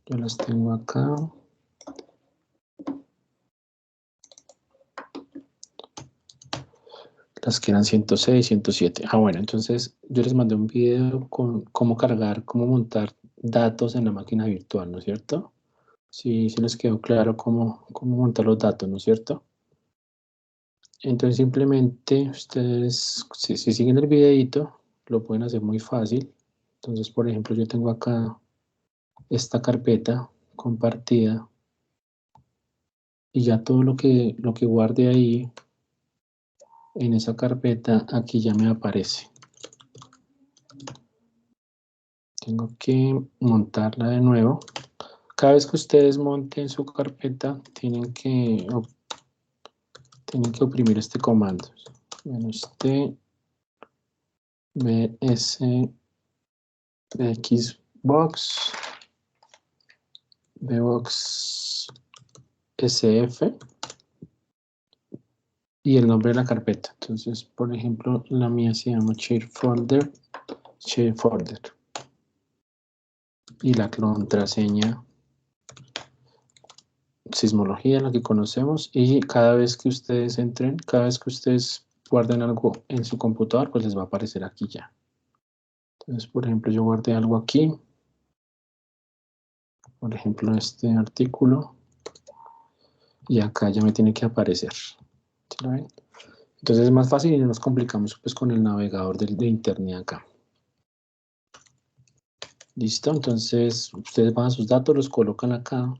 Yo las tengo acá. Las que eran 106, 107. Ah, bueno, entonces yo les mandé un video con cómo cargar, cómo montar datos en la máquina virtual, ¿no es cierto? Sí, sí les quedó claro cómo montar los datos, ¿no es cierto? Entonces simplemente ustedes, si siguen el videito, lo pueden hacer muy fácil. Entonces, por ejemplo, yo tengo acá esta carpeta compartida y ya todo lo que guarde ahí en esa carpeta, aquí ya me aparece. Tengo que montarla de nuevo. Cada vez que ustedes monten su carpeta, tienen que oprimir este comando. -t bs xbox bbox sf y el nombre de la carpeta. Entonces, por ejemplo, la mía se llama share folder. Y la contraseña sismología, la que conocemos, y cada vez que ustedes entren, cada vez que ustedes guarden algo en su computador, pues les va a aparecer aquí ya. Entonces, por ejemplo, yo guardé algo aquí, por ejemplo, este artículo, y acá ya me tiene que aparecer. ¿Sí lo ven? Entonces es más fácil y no nos complicamos pues con el navegador de internet acá. Listo, entonces ustedes van a sus datos, los colocan acá,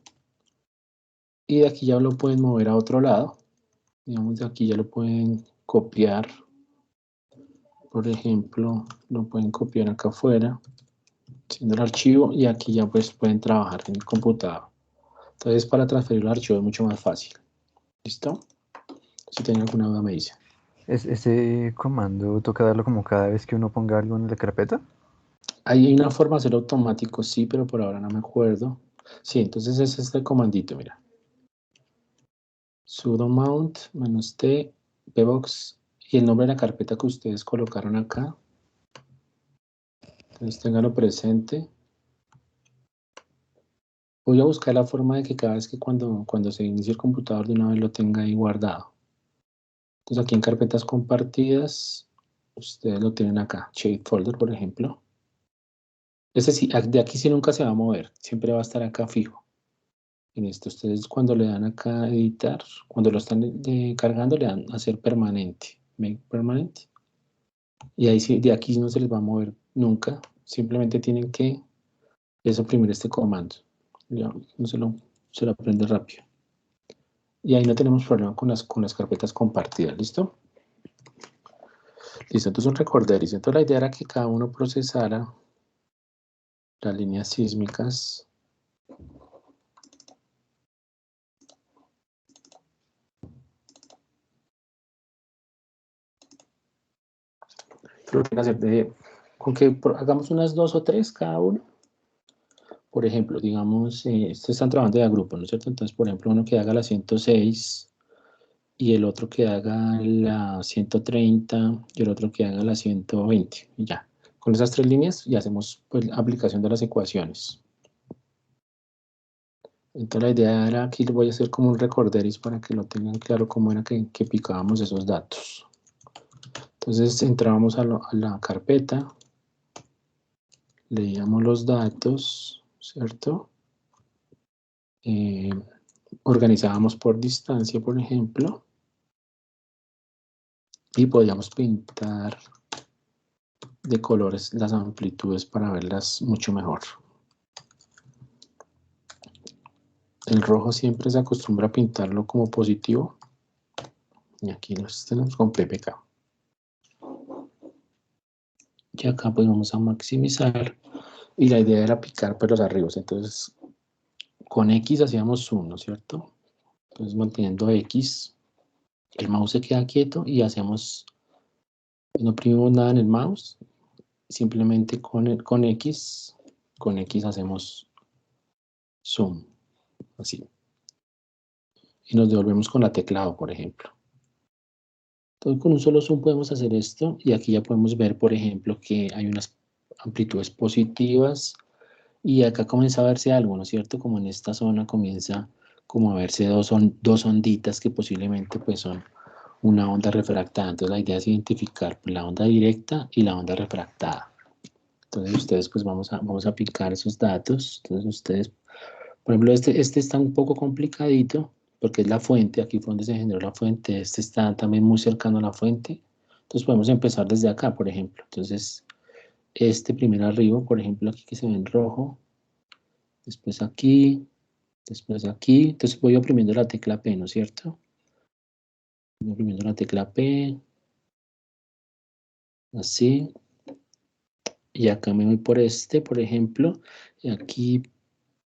y de aquí ya lo pueden mover a otro lado. Digamos, de aquí ya lo pueden copiar. Por ejemplo, lo pueden copiar acá afuera, siendo el archivo, y aquí ya pues pueden trabajar en el computador. Entonces, para transferir el archivo es mucho más fácil. ¿Listo? Si tienen alguna duda me dicen. ¿Ese comando toca darlo como cada vez que uno ponga algo en la carpeta? Hay una forma de hacerlo automático, sí, pero por ahora no me acuerdo. Sí, entonces es este comandito, mira. Sudo mount -t bbox y el nombre de la carpeta que ustedes colocaron acá. Entonces ténganlo presente. Voy a buscar la forma de que cada vez que cuando se inicie el computador de una vez lo tenga ahí guardado. Entonces aquí en carpetas compartidas, ustedes lo tienen acá, shape folder por ejemplo. Este sí, de aquí sí nunca se va a mover, siempre va a estar acá fijo. En esto ustedes cuando le dan acá a editar, cuando lo están cargando le dan a hacer permanente, make permanent. Y ahí sí, de aquí no se les va a mover nunca, simplemente tienen que oprimir este comando. Ya, no se lo aprende rápido. Y ahí no tenemos problema con las carpetas compartidas, ¿listo? Listo, entonces un recorderis. Entonces la idea era que cada uno procesara las líneas sísmicas lo que hacer con que hagamos unas 2 o 3 cada uno. Por ejemplo, digamos, estos están trabajando de a grupo, ¿no es cierto? Entonces, por ejemplo, uno que haga la 106 y el otro que haga la 130 y el otro que haga la 120 y ya. Con esas 3 líneas ya hacemos pues, la aplicación de las ecuaciones. Entonces la idea era, aquí le voy a hacer como un recorderis para que lo tengan claro cómo era que picábamos esos datos. Entonces entrábamos a la carpeta, leíamos los datos, ¿cierto? Organizábamos por distancia, por ejemplo, y podíamos pintar de colores las amplitudes para verlas mucho mejor. El rojo siempre se acostumbra a pintarlo como positivo, y aquí los tenemos con PPK. Y acá pues vamos a maximizar, y la idea era picar pues los arribos, entonces con X hacíamos zoom, ¿no es cierto? Entonces manteniendo X, el mouse se queda quieto y hacemos, no oprimimos nada en el mouse, simplemente con X hacemos zoom, así. Y nos devolvemos con la teclado, por ejemplo. Entonces con un solo zoom podemos hacer esto y aquí ya podemos ver, por ejemplo, que hay unas amplitudes positivas Y acá comienza a verse algo, ¿no es cierto? Como en esta zona comienza como a verse dos onditas que posiblemente pues son una onda refractada. Entonces la idea es identificar pues, la onda directa y la onda refractada. Entonces ustedes pues vamos a aplicar esos datos. Entonces ustedes, por ejemplo, este está un poco complicadito porque es la fuente, aquí fue donde se generó la fuente, este está también muy cercano a la fuente. Entonces podemos empezar desde acá, por ejemplo. Entonces este primero arriba, por ejemplo, aquí que se ve en rojo, después aquí, después aquí. Entonces voy oprimiendo la tecla P, ¿no es cierto? Voy oprimiendo la tecla P, así. Y acá me voy por este, por ejemplo. Y aquí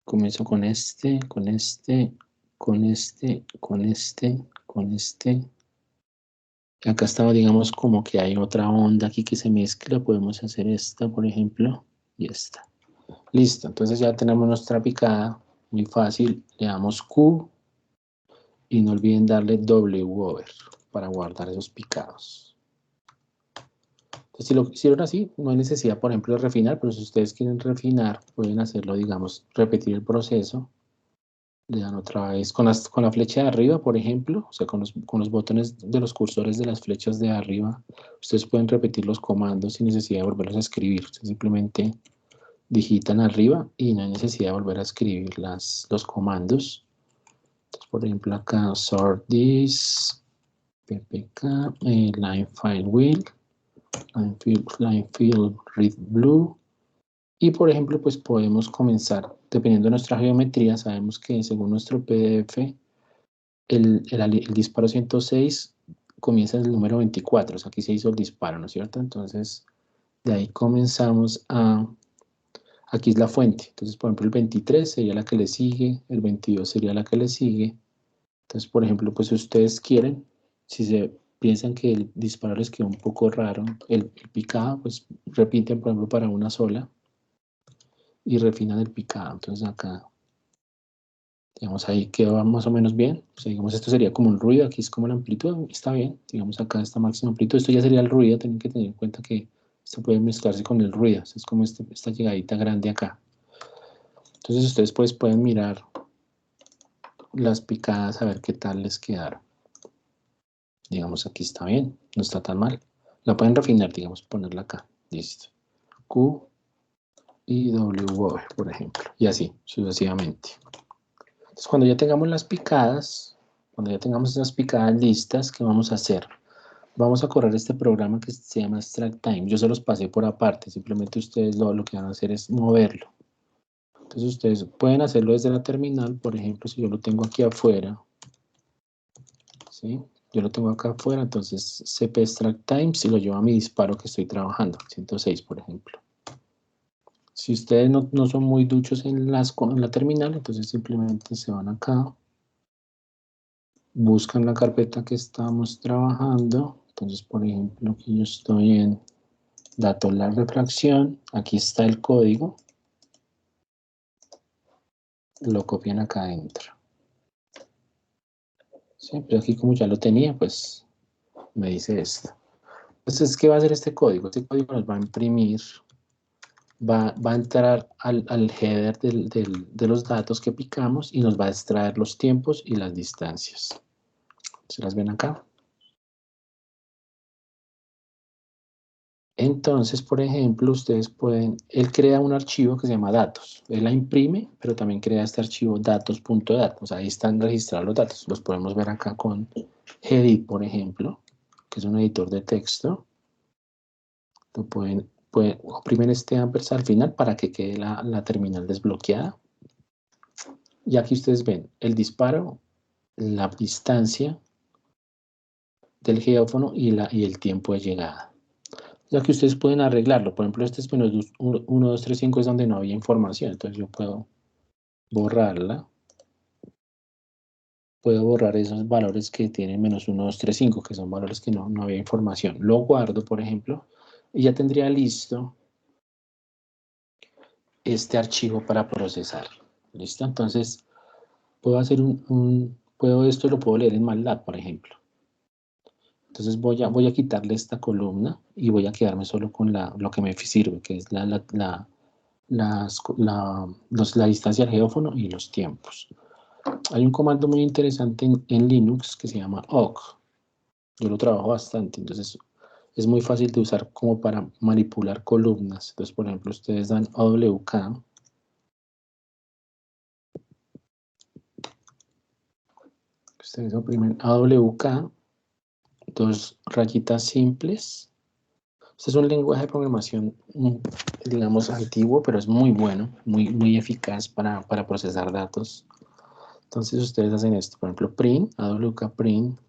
comienzo con este, con este, con este, con este, con este. Y acá estaba, digamos, como que hay otra onda aquí que se mezcla. Podemos hacer esta, por ejemplo, y esta. Listo, entonces ya tenemos nuestra picada. Muy fácil. Le damos Q y no olviden darle W over para guardar esos picados. Entonces, si lo hicieron así, no hay necesidad, por ejemplo, de refinar, pero si ustedes quieren refinar, pueden hacerlo, digamos, repetir el proceso. Le dan otra vez con la flecha de arriba, por ejemplo, o sea, con los botones de los cursores de las flechas de arriba, ustedes pueden repetir los comandos sin necesidad de volverlos a escribir. Ustedes simplemente digitan arriba y no hay necesidad de volver a escribir los comandos. Entonces, por ejemplo, acá, sort this, ppk, line file wheel, line fill read blue. Y por ejemplo, pues podemos comenzar, dependiendo de nuestra geometría, sabemos que según nuestro PDF, el disparo 106 comienza en el número 24, o sea, aquí se hizo el disparo, ¿no es cierto? Entonces, de ahí comenzamos aquí es la fuente, entonces, por ejemplo, el 23 sería la que le sigue, el 22 sería la que le sigue. Entonces, por ejemplo, pues si ustedes quieren, si se piensan que el disparo les quedó un poco raro, el picado, pues repiten, por ejemplo, para una sola y refinan el picado. Entonces acá, digamos, ahí quedó más o menos bien. O sea, digamos, esto sería como un ruido, aquí es como la amplitud, está bien. Digamos, acá está máxima amplitud, esto ya sería el ruido, tienen que tener en cuenta que esto puede mezclarse con el ruido. Es como esta llegadita grande acá. Entonces ustedes pues pueden mirar las picadas a ver qué tal les quedaron. Digamos, aquí está bien, no está tan mal. La pueden refinar, digamos, ponerla acá. Listo. Q y W over, por ejemplo. Y así, sucesivamente. Entonces, cuando ya tengamos las picadas, cuando ya tengamos esas picadas listas, ¿qué vamos a hacer? Vamos a correr este programa que se llama Extract Time. Yo se los pasé por aparte, simplemente ustedes lo que van a hacer es moverlo. Entonces ustedes pueden hacerlo desde la terminal, por ejemplo, si yo lo tengo aquí afuera, ¿sí? Yo lo tengo acá afuera, entonces cp extract time si lo llevo a mi disparo que estoy trabajando, 106 por ejemplo. Si ustedes no son muy duchos en la terminal, entonces simplemente se van acá, buscan la carpeta que estamos trabajando. Entonces, por ejemplo, aquí yo estoy en datos la refracción, aquí está el código, lo copian acá adentro. ¿Sí? Pero aquí como ya lo tenía, pues me dice esto. Entonces, ¿qué va a hacer este código? Este código nos va a imprimir, va a entrar al header de los datos que picamos y nos va a extraer los tiempos y las distancias. ¿Se las ven acá? Entonces, por ejemplo, ustedes pueden, él crea un archivo que se llama datos. Él la imprime, pero también crea este archivo datos.datos. Ahí están registrados los datos. Los podemos ver acá con Edit, por ejemplo, que es un editor de texto. Lo pueden oprimen este ampersand al final para que quede la terminal desbloqueada. Y aquí ustedes ven el disparo, la distancia del geófono y el tiempo de llegada. Ya que ustedes pueden arreglarlo. Por ejemplo, este es menos 1, 2, 3, 5 es donde no había información. Entonces yo puedo borrarla. Puedo borrar esos valores que tienen menos 1, 2, 3, 5, que son valores que no había información. Lo guardo, por ejemplo, y ya tendría listo este archivo para procesar. ¿Listo? Entonces, puedo hacer esto lo puedo leer en MATLAB, por ejemplo. Entonces voy a quitarle esta columna y voy a quedarme solo con lo que me sirve, que es la distancia del geófono y los tiempos. Hay un comando muy interesante en Linux que se llama awk. Yo lo trabajo bastante, entonces es muy fácil de usar como para manipular columnas. Entonces, por ejemplo, ustedes dan AWK. Ustedes oprimen AWK, dos rayitas simples. Este es un lenguaje de programación, digamos, antiguo, pero es muy bueno, muy eficaz para procesar datos. Entonces ustedes hacen esto, por ejemplo, print, AWK print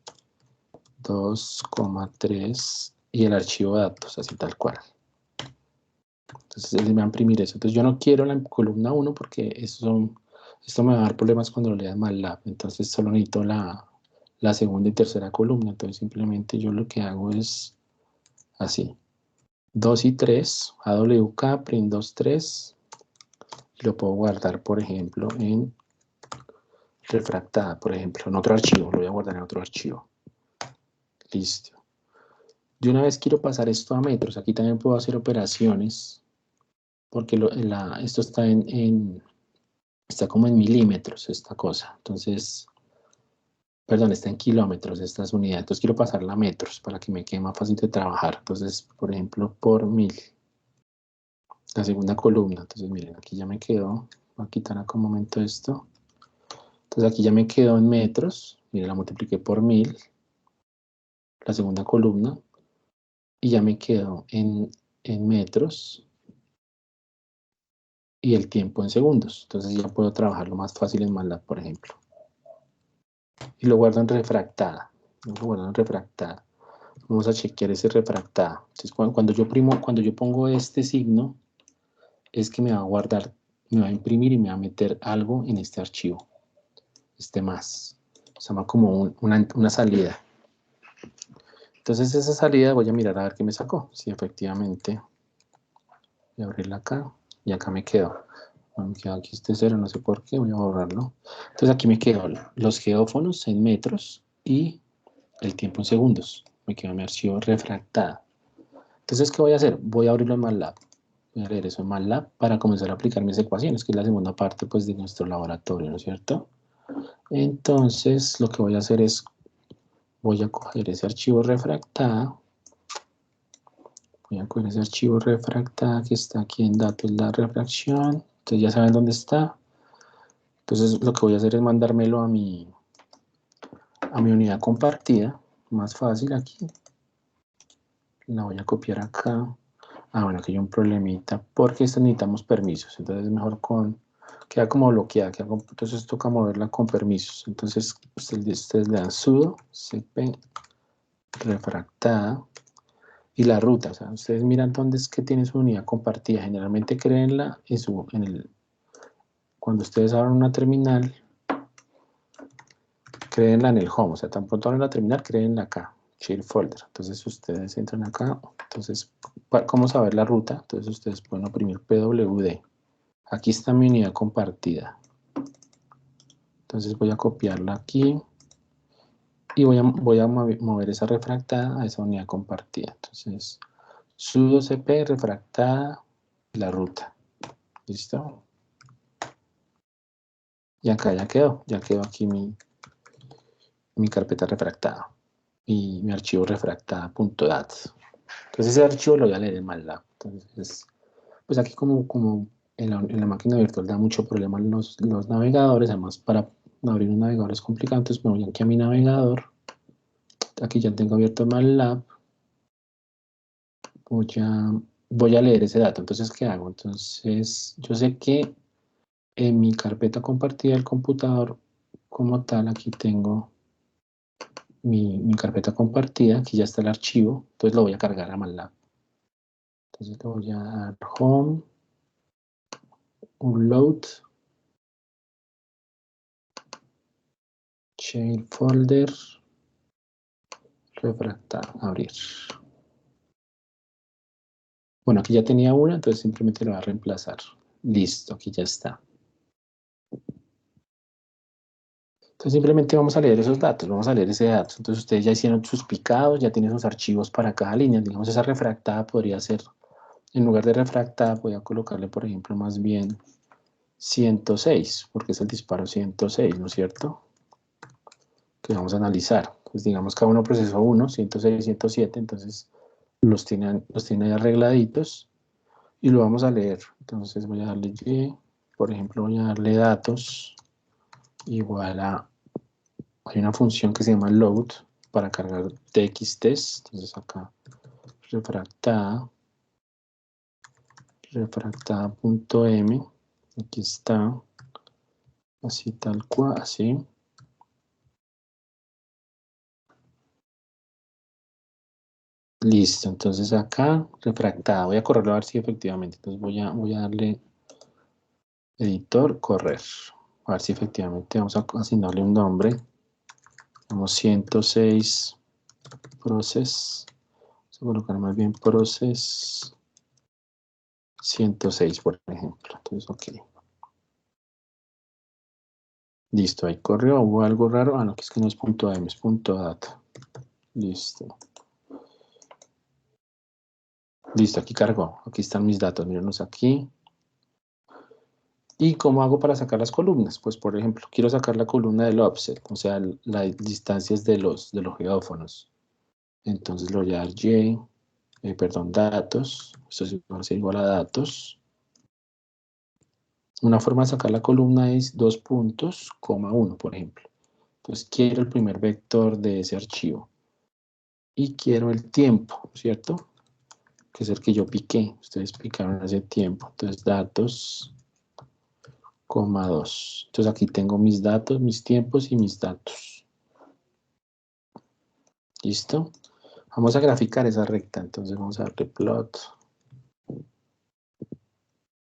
2,3 y el archivo de datos, así tal cual. Entonces él me va a imprimir eso. Entonces yo no quiero la columna 1 porque esto me va a dar problemas cuando lo lea MATLAB. Entonces solo necesito la segunda y tercera columna. Entonces simplemente yo lo que hago es así. 2 y 3, AWK, print 2, 3. Y lo puedo guardar, por ejemplo, en refractada, por ejemplo, en otro archivo. Lo voy a guardar en otro archivo. Listo. De una vez quiero pasar esto a metros. Aquí también puedo hacer operaciones porque esto está está como en milímetros esta cosa. Entonces, perdón, está en kilómetros estas unidades. Entonces quiero pasarla a metros para que me quede más fácil de trabajar. Entonces, por ejemplo, por 1000. La segunda columna. Entonces, miren, aquí ya me quedó. Voy a quitar acá un momento esto. Entonces aquí ya me quedó en metros. Miren, la multipliqué por 1000. La segunda columna. Y ya me quedó en metros. Y el tiempo en segundos. Entonces ya puedo trabajarlo más fácil en MATLAB, por ejemplo. Y lo guardo en refractada. Lo guardo en refractada. Vamos a chequear ese refractada. Entonces cuando yo pongo este signo, es que me va a guardar, me va a imprimir y me va a meter algo en este archivo. Este más. Se llama como una salida. Entonces esa salida voy a mirar a ver qué me sacó. Si efectivamente voy a abrirla acá y acá me quedó. Me quedó aquí este 0, no sé por qué, voy a borrarlo. Entonces aquí me quedó los geófonos en metros y el tiempo en segundos. Me quedó mi archivo refractado. Entonces, ¿qué voy a hacer? Voy a abrirlo en MATLAB. Voy a leer eso en MATLAB para comenzar a aplicar mis ecuaciones, que es la segunda parte pues, de nuestro laboratorio, ¿no es cierto? Entonces, lo que voy a hacer es, voy a coger ese archivo refractado. Voy a coger ese archivo refractado que está aquí en datos, la refracción. Entonces ya saben dónde está. Entonces lo que voy a hacer es mandármelo a mi unidad compartida. Más fácil aquí. La voy a copiar acá. Bueno, aquí hay un problemita porque necesitamos permisos. Entonces es mejor queda como bloqueada. Entonces toca moverla con permisos. Entonces ustedes le dan sudo cp refractada. Y la ruta, o sea, ustedes miran dónde es que tiene su unidad compartida. Generalmente créenla cuando ustedes abran una terminal, créenla en el home. O sea, tan pronto abran la terminal, créenla acá, share folder. Entonces ustedes entran acá. Entonces, ¿cómo saber la ruta? Entonces ustedes pueden oprimir pwd. Aquí está mi unidad compartida. Entonces voy a copiarla aquí. Y voy a mover esa refractada a esa unidad compartida. Entonces, sudo cp refractada la ruta. ¿Listo? Y acá ya quedó aquí mi carpeta refractada y mi archivo refractada.dat. Entonces ese archivo lo voy a leer en MATLAB. Entonces, pues aquí como en la máquina virtual da mucho problema los navegadores, además para abrir un navegador es complicado, entonces me voy aquí a mi navegador. Aquí ya tengo abierto MATLAB. Voy a leer ese dato. Entonces, ¿qué hago? Entonces, yo sé que en mi carpeta compartida del computador, como tal, aquí tengo mi carpeta compartida, aquí ya está el archivo, entonces lo voy a cargar a MATLAB. Entonces le voy a dar home, upload, share folder, refractar, abrir. Bueno, aquí ya tenía una, entonces simplemente lo voy a reemplazar. Listo, aquí ya está. Entonces simplemente vamos a leer esos datos, vamos a leer ese dato. Entonces ustedes ya hicieron sus picados, ya tienen sus archivos para cada línea. Digamos, esa refractada podría ser En lugar de refractada voy a colocarle, por ejemplo, más bien 106, porque es el disparo 106, ¿no es cierto? Que vamos a analizar. Pues digamos cada uno procesó 1, 106, 107, entonces los tiene ahí arregladitos y lo vamos a leer. Entonces voy a darle Y, por ejemplo, voy a darle datos igual a, hay una función que se llama load para cargar txtest, entonces acá refractada.m, aquí está, así tal cual, así. Listo, entonces acá, refractada, voy a correrlo a ver si efectivamente, entonces voy a darle editor, correr, a ver si efectivamente vamos a asignarle un nombre, vamos 106 process, vamos a colocar más bien process 106, por ejemplo, entonces ok. Listo, ahí corrió, hubo algo raro, no, que es que no es punto .m, es punto .data. Listo. Listo, aquí cargó, aquí están mis datos, mírenlos aquí. ¿Y cómo hago para sacar las columnas? Pues, por ejemplo, quiero sacar la columna del offset, o sea, las distancias de los geófonos. Entonces lo voy a dar datos, esto va a ser igual a datos. Una forma de sacar la columna es 2 puntos, coma 1, por ejemplo. Entonces quiero el primer vector de ese archivo. Y quiero el tiempo, ¿cierto? Que es el que yo piqué. Ustedes picaron hace tiempo. Entonces datos, coma 2. Entonces aquí tengo mis datos, mis tiempos y mis datos. ¿Listo? Vamos a graficar esa recta. Entonces vamos a darle plot.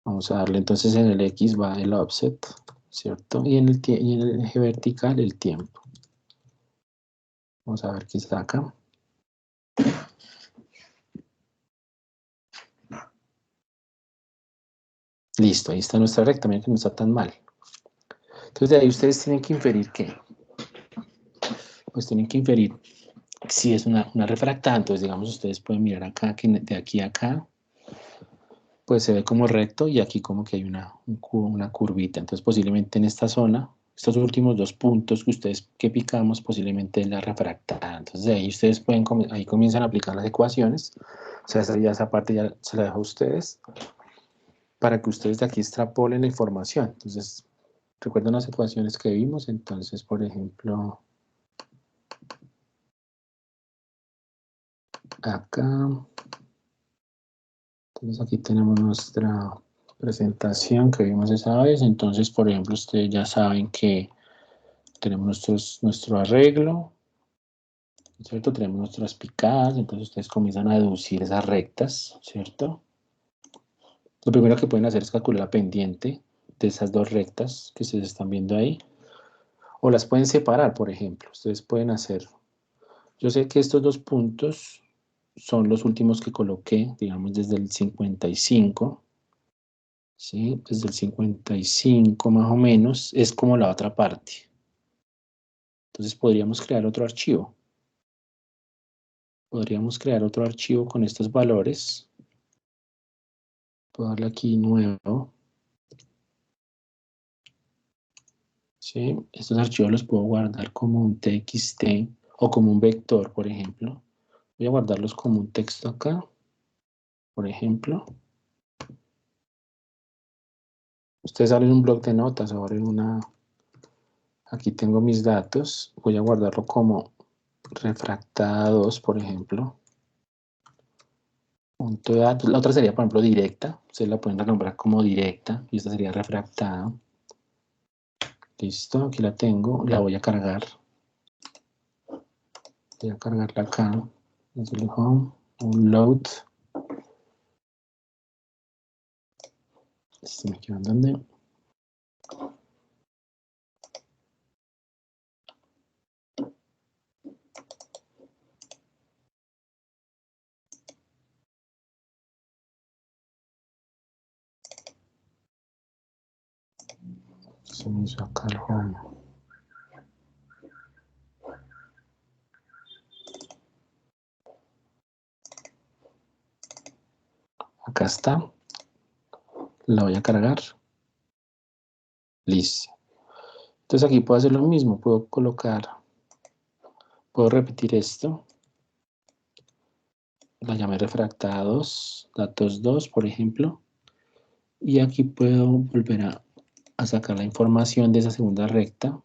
Vamos a darle entonces en el X va el offset, ¿cierto? Y en el eje vertical el tiempo. Vamos a ver qué saca. Listo, ahí está nuestra recta, miren que no está tan mal. Entonces de ahí ustedes tienen que inferir ¿qué? Pues tienen que inferir si es una refractada. Entonces digamos ustedes pueden mirar acá, que de aquí a acá, pues se ve como recto y aquí como que hay una curvita. Entonces posiblemente en esta zona, estos últimos 2 puntos que picamos, posiblemente es la refractada. Entonces de ahí ustedes ahí comienzan a aplicar las ecuaciones. O sea, esa parte ya se la dejo a ustedes para que ustedes de aquí extrapolen la información. Entonces, recuerden las ecuaciones que vimos. Entonces, por ejemplo, acá, entonces aquí tenemos nuestra presentación que vimos esa vez. Entonces, por ejemplo, ustedes ya saben que tenemos nuestro arreglo, ¿cierto? Tenemos nuestras picadas, entonces ustedes comienzan a deducir esas rectas, ¿cierto? Lo primero que pueden hacer es calcular la pendiente de esas dos rectas que ustedes están viendo ahí. O las pueden separar, por ejemplo. Ustedes pueden hacer... Yo sé que estos 2 puntos son los últimos que coloqué, digamos, desde el 55. ¿Sí? Desde el 55 más o menos es como la otra parte. Entonces podríamos crear otro archivo. Podríamos crear otro archivo con estos valores. Puedo darle aquí nuevo. ¿Sí? Estos archivos los puedo guardar como un txt o como un vector, por ejemplo. Voy a guardarlos como un texto acá, por ejemplo. Ustedes abren un bloc de notas o abren una... Aquí tengo mis datos. Voy a guardarlo como refractada 2, por ejemplo. Punto de datos. La otra sería, por ejemplo, directa. Ustedes la pueden renombrar como directa. Y esta sería refractada. Listo, aquí la tengo. La voy a cargar. Voy a cargarla acá. Desde el home. Un load. Este me queda en donde. Se me hizo acá el home. Acá está. La voy a cargar. Listo. Entonces aquí puedo hacer lo mismo. Puedo repetir esto. La llamé refractada 2, datos 2, por ejemplo. Y aquí puedo volver a sacar la información de esa segunda recta.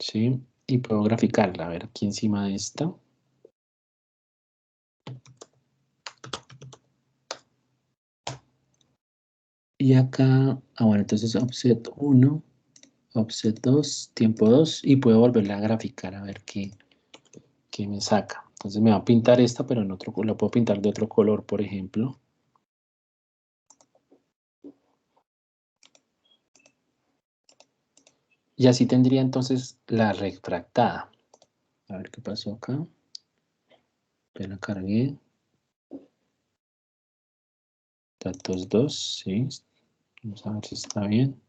¿Sí? Y puedo graficarla. A ver, aquí encima de esta. Y acá, bueno, entonces offset 1, offset 2, tiempo 2, y puedo volverla a graficar a ver qué me saca. Entonces me va a pintar esta, pero en otro, la puedo pintar de otro color, por ejemplo. Y así tendría entonces la refractada. A ver qué pasó acá. Ya la cargué. Datos 2, sí. Vamos a ver si está bien.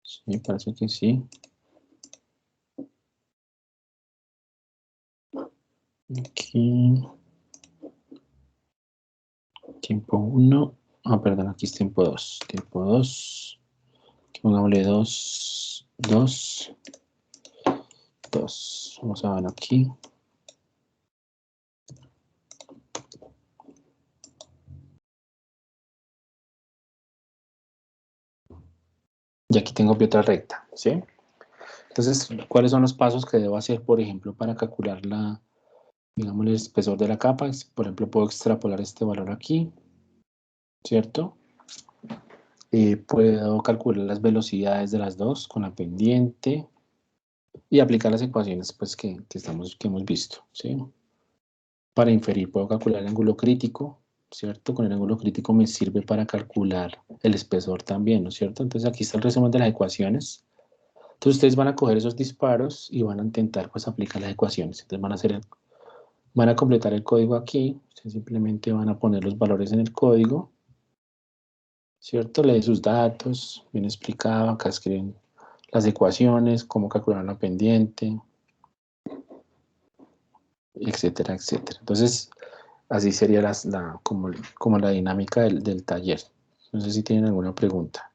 Sí, parece que sí. Aquí. Tiempo 1. Ah, perdón, aquí es tiempo 2. Tiempo 2. Pongámosle 2, 2, 2. Vamos a ver aquí. Y aquí tengo otra recta, ¿sí? Entonces, ¿cuáles son los pasos que debo hacer, por ejemplo, para calcular digamos, el espesor de la capa? Por ejemplo, puedo extrapolar este valor aquí, ¿cierto? Puedo calcular las velocidades de las dos con la pendiente y aplicar las ecuaciones pues, que hemos visto, ¿sí? Para inferir puedo calcular el ángulo crítico, ¿cierto? Con el ángulo crítico me sirve para calcular el espesor también, ¿no es cierto? Entonces aquí está el resumen de las ecuaciones. Entonces ustedes van a coger esos disparos y van a intentar pues aplicar las ecuaciones. Entonces van a completar el código aquí, ustedes simplemente van a poner los valores en el código, ¿cierto? Leen sus datos, bien explicado, acá escriben las ecuaciones, cómo calcular la pendiente, etcétera, etcétera. Entonces, así sería como la dinámica del taller. No sé si tienen alguna pregunta.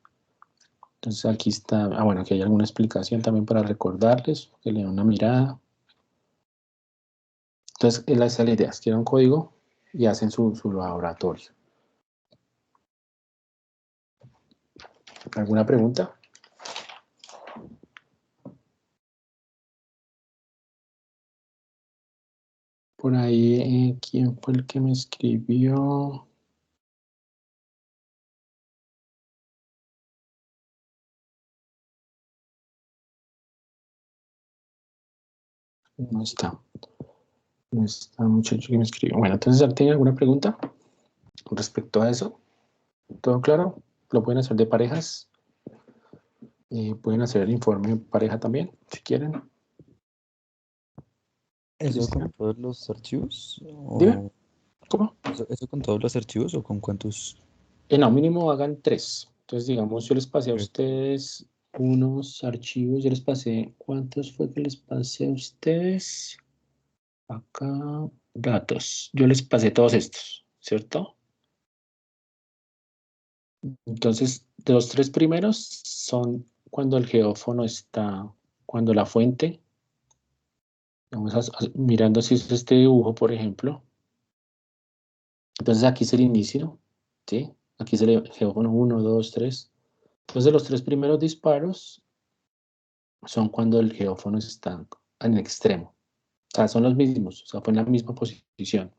Entonces aquí está, bueno, aquí hay alguna explicación también para recordarles, que le den una mirada. Entonces, esa es la idea, escriben un código y hacen su laboratorio. ¿Alguna pregunta? Por ahí, ¿quién fue el que me escribió? No está. No está el muchacho que me escribió. Bueno, entonces, ¿tiene alguna pregunta con respecto a eso? ¿Todo claro? Lo pueden hacer de parejas. Pueden hacer el informe de pareja también, si quieren. ¿Eso con Cristian. todos los archivos? Dime, ¿O ¿cómo? eso con todos los archivos o con cuántos? No, mínimo hagan 3. Entonces, digamos, yo les pasé a Ok. ustedes unos archivos. Yo les pasé, ¿cuántos fue que les pasé a ustedes? Acá, datos. Yo les pasé todos estos, ¿cierto? Entonces, de los 3 primeros son cuando el geófono está, cuando la fuente, vamos mirando si es este dibujo, por ejemplo. Entonces, aquí es el inicio, ¿sí? Aquí es el geófono 1, 2, 3. Entonces, los 3 primeros disparos son cuando el geófono está en el extremo. O sea, son los mismos, o sea, fue en la misma posición.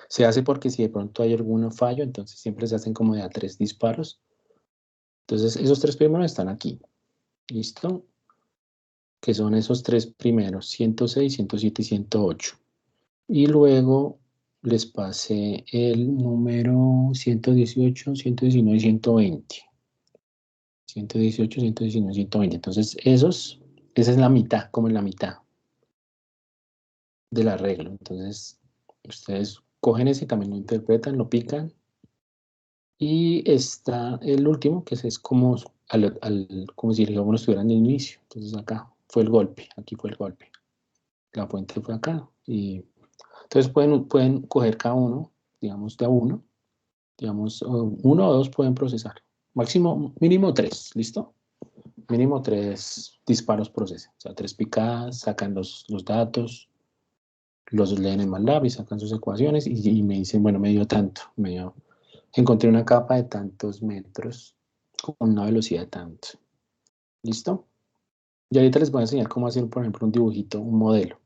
Se hace porque si de pronto hay algún fallo, entonces siempre se hacen como de a 3 disparos. Entonces, esos 3 primeros están aquí. ¿Listo? Que son esos 3 primeros, 106, 107 y 108. Y luego les pasé el número 118, 119 y 120. 118, 119, 120. Entonces, esa es la mitad, como en la mitad del arreglo. Entonces, ustedes cogen ese y también lo interpretan, lo pican. Y está el último, que es como, como si el geófono estuviera en el inicio. Entonces, acá fue el golpe, aquí fue el golpe. La fuente fue acá. Y entonces pueden coger cada uno digamos de a uno, digamos uno o dos pueden procesar, máximo, mínimo tres, ¿listo? Mínimo tres disparos procesan, o sea, tres picadas, sacan los datos, los leen en MATLAB y sacan sus ecuaciones y me dicen, bueno, me dio tanto, encontré una capa de tantos metros con una velocidad de tanto. ¿Listo? Y ahorita les voy a enseñar cómo hacer, por ejemplo, un dibujito, un modelo,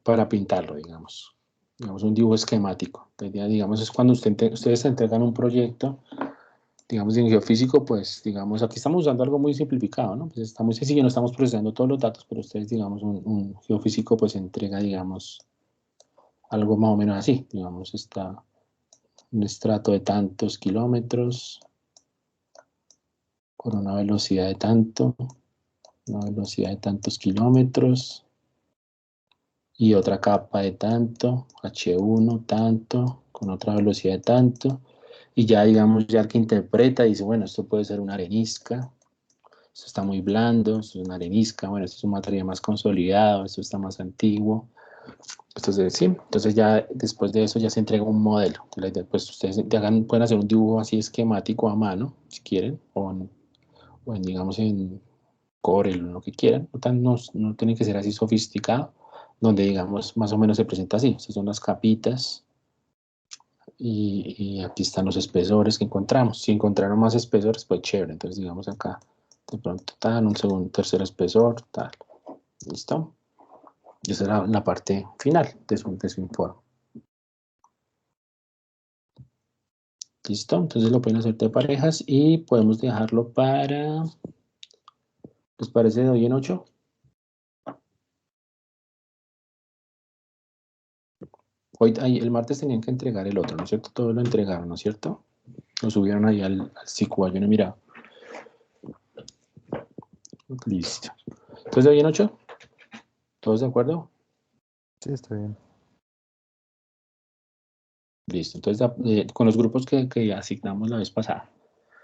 para pintarlo, digamos. Digamos, un dibujo esquemático. La idea, digamos, es cuando ustedes entregan un proyecto, digamos, de geofísico, pues, digamos, aquí estamos usando algo muy simplificado, ¿no? Pues está muy sencillo, no estamos procesando todos los datos, pero ustedes, digamos, un geofísico, pues, entrega, digamos, algo más o menos así. Digamos, está un estrato de tantos kilómetros, con una velocidad de tanto, una velocidad de tantos kilómetros, y otra capa de tanto, H1 tanto, con otra velocidad de tanto, y ya digamos, ya el que interpreta dice, bueno, esto puede ser una arenisca, esto está muy blando, esto es una arenisca, bueno, esto es un material más consolidado, esto está más antiguo. Entonces, sí, entonces ya después de eso ya se entrega un modelo. Entonces, la idea, pues ustedes pueden hacer un dibujo así esquemático a mano, si quieren, digamos en Corel, lo que quieran, no tiene que ser así sofisticado, donde digamos más o menos se presenta así. Estas son las capitas y aquí están los espesores que encontramos. Si encontraron más espesores, pues chévere. Entonces digamos acá, de pronto tal, un segundo, tercer espesor, tal. ¿Listo? Y esa es la parte final de su informe. ¿Listo? Entonces lo pueden hacer de parejas y podemos dejarlo para, ¿les parece de hoy en 8? Hoy, el martes tenían que entregar el otro, ¿no es cierto? Todo lo entregaron, ¿no es cierto? Lo subieron ahí al SQL, yo no he mirado. Listo. Entonces, ¿de hoy en 8? ¿Todos de acuerdo? Sí, está bien. Listo. Entonces, con los grupos que asignamos la vez pasada,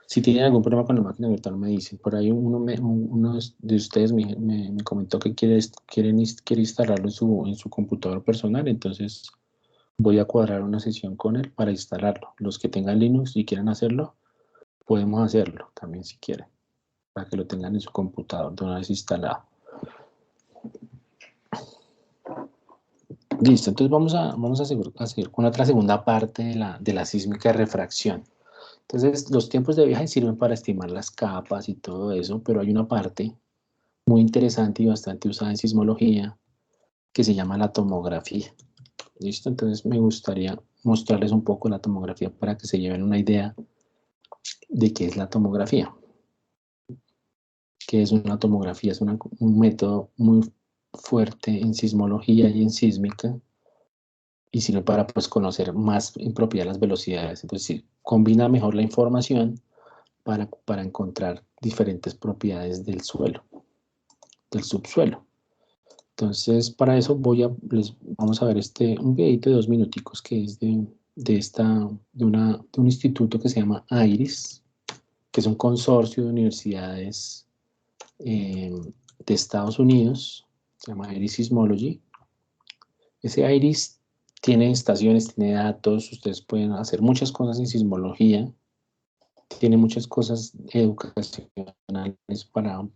si tienen algún problema con la máquina virtual, me dicen. Por ahí uno de ustedes me comentó que quiere instalarlo en su computador personal, entonces voy a cuadrar una sesión con él para instalarlo. Los que tengan Linux y quieran hacerlo, podemos hacerlo también si quieren, para que lo tengan en su computador de una vez instalado. Listo, entonces vamos a seguir con otra segunda parte de la sísmica de refracción. Entonces, los tiempos de viaje sirven para estimar las capas y todo eso, pero hay una parte muy interesante y bastante usada en sismología que se llama la tomografía. ¿Listo? Entonces, me gustaría mostrarles un poco la tomografía para que se lleven una idea de qué es la tomografía. ¿Qué es una tomografía? Es un método muy fuerte en sismología y en sísmica y sirve para pues, conocer más en profundidad las velocidades. Entonces, combina mejor la información para encontrar diferentes propiedades del suelo, del subsuelo. Entonces, para eso vamos a ver un videito de 2 minuticos que es de un instituto que se llama IRIS, que es un consorcio de universidades de Estados Unidos, se llama IRIS Sismology. Ese IRIS tiene estaciones, tiene datos, ustedes pueden hacer muchas cosas en sismología, tiene muchas cosas educacionales para,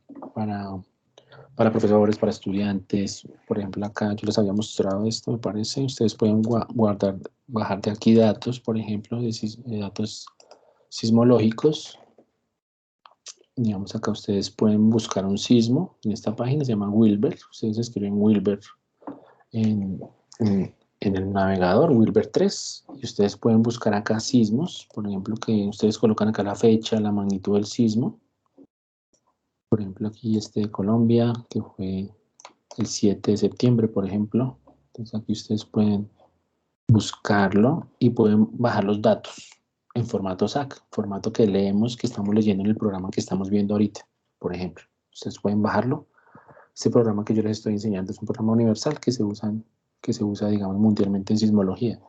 para profesores, para estudiantes. Por ejemplo, acá yo les había mostrado esto, me parece. Ustedes pueden bajar de aquí datos, por ejemplo, de datos sismológicos. Digamos, acá ustedes pueden buscar un sismo. En esta página se llama Wilber. Ustedes escriben Wilber en, en, en el navegador, Wilber 3. Y ustedes pueden buscar acá sismos. Por ejemplo, que ustedes colocan acá la fecha, la magnitud del sismo. Por ejemplo, aquí de Colombia, que fue el 7 de septiembre, por ejemplo. Entonces aquí ustedes pueden buscarlo y pueden bajar los datos en formato SAC, formato que leemos, que estamos leyendo en el programa que estamos viendo ahorita, por ejemplo. Ustedes pueden bajarlo. Este programa que yo les estoy enseñando es un programa universal que se usa, digamos, mundialmente en sismología.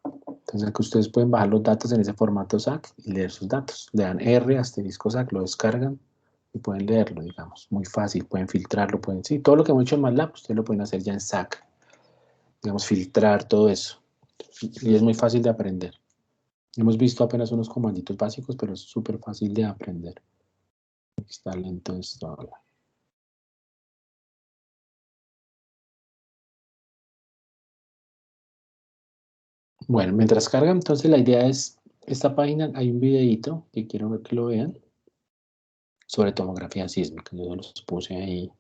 Entonces aquí ustedes pueden bajar los datos en ese formato SAC y leer sus datos. Le dan R, asterisco SAC, lo descargan y pueden leerlo, digamos, muy fácil, pueden filtrarlo, sí, todo lo que hemos hecho en MATLAB, ustedes lo pueden hacer ya en SAC, digamos, filtrar todo eso. Y es muy fácil de aprender. Hemos visto apenas unos comanditos básicos, pero es súper fácil de aprender. Está lento esto ahora. Bueno, mientras carga, entonces la idea es, esta página hay un videíto que quiero ver que lo vean sobre tomografía sísmica. Yo los puse ahí.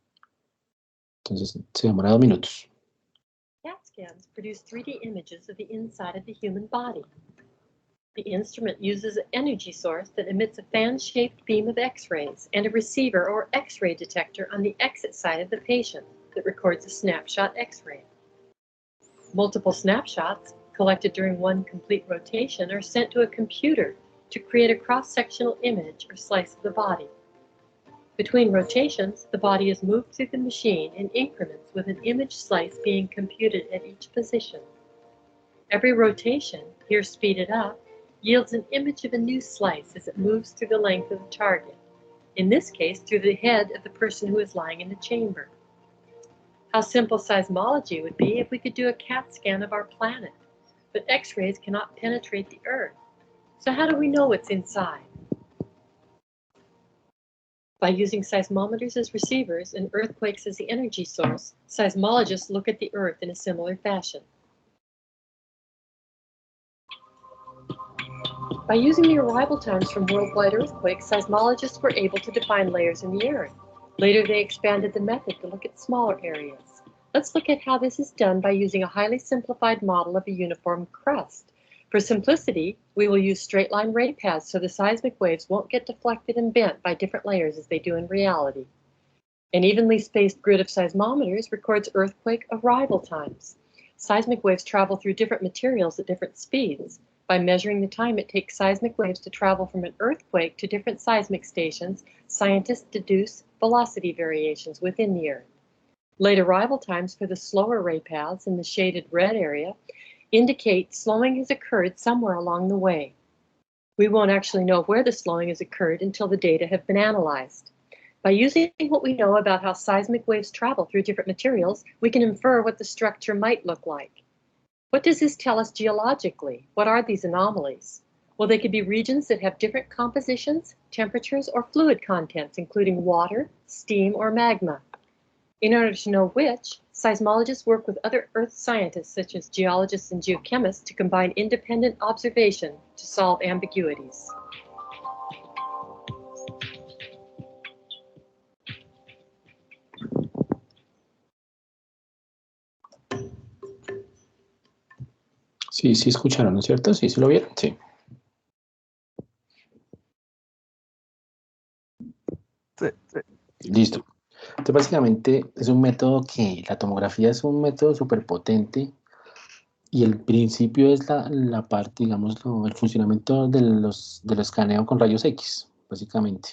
Entonces se demora 2 minutos. CAT scans produce 3D images of the inside of the human body. The instrument uses an energy source that emits a fan-shaped beam of X-rays and a receiver or X-ray detector on the exit side of the patient that records a snapshot X-ray. Multiple snapshots collected during one complete rotation are sent to a computer to create a cross-sectional image or slice of the body. Between rotations, the body is moved through the machine in increments with an image slice being computed at each position. Every rotation, here speeded up, yields an image of a new slice as it moves through the length of the target, in this case through the head of the person who is lying in the chamber. How simple seismology would be if we could do a CAT scan of our planet, but X-rays cannot penetrate the Earth. So how do we know what's inside? By using seismometers as receivers and earthquakes as the energy source, seismologists look at the Earth in a similar fashion. By using the arrival times from worldwide earthquakes, seismologists were able to define layers in the Earth. Later, they expanded the method to look at smaller areas. Let's look at how this is done by using a highly simplified model of a uniform crust. For simplicity, we will use straight line ray paths so the seismic waves won't get deflected and bent by different layers as they do in reality. An evenly spaced grid of seismometers records earthquake arrival times. Seismic waves travel through different materials at different speeds. By measuring the time it takes seismic waves to travel from an earthquake to different seismic stations, scientists deduce velocity variations within the Earth. Late arrival times for the slower ray paths in the shaded red area indicate slowing has occurred somewhere along the way. We won't actually know where the slowing has occurred until the data have been analyzed. By using what we know about how seismic waves travel through different materials, we can infer what the structure might look like. What does this tell us geologically? What are these anomalies? Well, they could be regions that have different compositions, temperatures, or fluid contents, including water, steam, or magma. In order to know which, seismologists work with other Earth scientists, such as geologists and geochemists, to combine independent observation to solve ambiguities. Sí, sí escucharon, ¿no es cierto? Sí, ¿se lo vieron? Sí. Sí, sí. Listo. Entonces, básicamente, es un método que, la tomografía es un método súper potente y el principio es la parte, digamos, el funcionamiento del escaneo con rayos X, básicamente.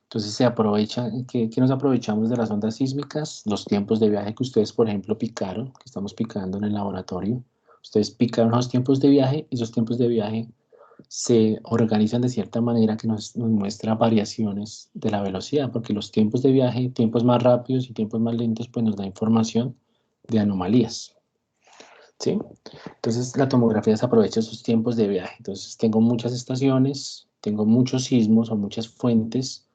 Entonces se aprovecha, ¿qué nos aprovechamos de las ondas sísmicas? Los tiempos de viaje que ustedes, por ejemplo, picaron, que estamos picando en el laboratorio. Ustedes picaron los tiempos de viaje y esos tiempos de viaje se organizan de cierta manera que nos muestra variaciones de la velocidad, porque los tiempos de viaje, tiempos más rápidos y tiempos más lentos, pues nos da información de anomalías. ¿Sí? Entonces la tomografía se aprovecha esos tiempos de viaje. Entonces tengo muchas estaciones, tengo muchos sismos o muchas fuentes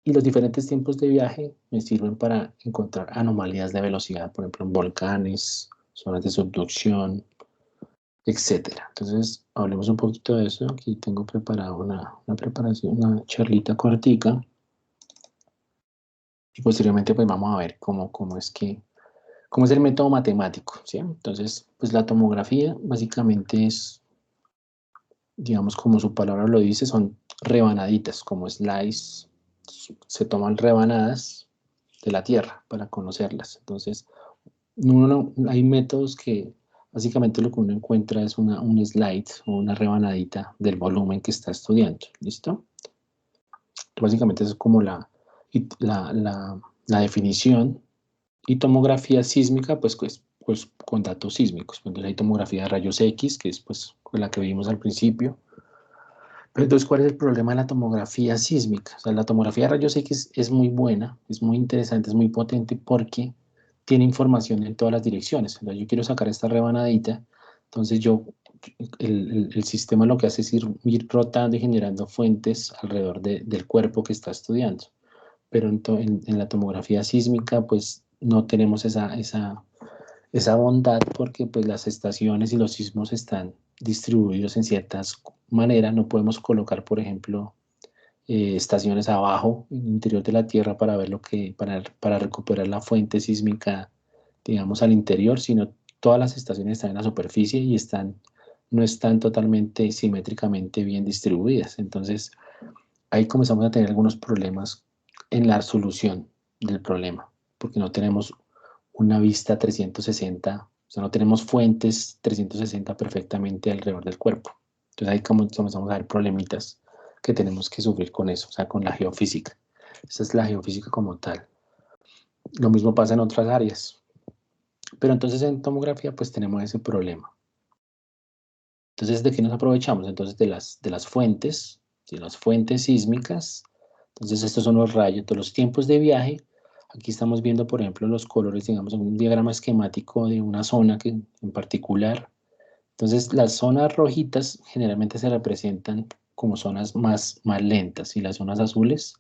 y los diferentes tiempos de viaje me sirven para encontrar anomalías de velocidad, por ejemplo en volcanes, zonas de subducción, etcétera. Entonces, hablemos un poquito de eso. Aquí tengo preparado una preparación, una charlita cortica. Y posteriormente, pues vamos a ver cómo es el método matemático, ¿sí? Entonces, pues la tomografía básicamente es, digamos, como su palabra lo dice, son rebanaditas, como slice. Se toman rebanadas de la Tierra para conocerlas. Entonces, hay métodos que básicamente lo que uno encuentra es un slide o una rebanadita del volumen que está estudiando. ¿Listo? Básicamente eso es como la definición. Y tomografía sísmica, pues con datos sísmicos. Entonces hay tomografía de rayos X, que es pues con la que vimos al principio. Pero entonces, ¿cuál es el problema de la tomografía sísmica? O sea, la tomografía de rayos X es muy buena, es muy interesante, es muy potente porque tiene información en todas las direcciones. Entonces, yo quiero sacar esta rebanadita Entonces el sistema lo que hace es ir rotando y generando fuentes alrededor del cuerpo que está estudiando. Pero en la tomografía sísmica, pues no tenemos esa bondad porque pues las estaciones y los sismos están distribuidos en ciertas maneras. No podemos colocar, por ejemplo, estaciones abajo en el interior de la Tierra para ver para recuperar la fuente sísmica, digamos, al interior, sino todas las estaciones están en la superficie y no están totalmente simétricamente bien distribuidas. Entonces, ahí comenzamos a tener algunos problemas en la solución del problema, porque no tenemos una vista 360, o sea, no tenemos fuentes 360 perfectamente alrededor del cuerpo. Entonces ahí comenzamos a ver problemitas que tenemos que sufrir con eso, o sea, con la geofísica. Esa es la geofísica como tal. Lo mismo pasa en otras áreas. Pero entonces en tomografía pues tenemos ese problema. Entonces, ¿de qué nos aprovechamos? Entonces de las fuentes sísmicas. Entonces estos son los rayos de los tiempos de viaje. Aquí estamos viendo, por ejemplo, los colores, digamos, en un diagrama esquemático de una zona en particular. Entonces, las zonas rojitas generalmente se representan como zonas más lentas y las zonas azules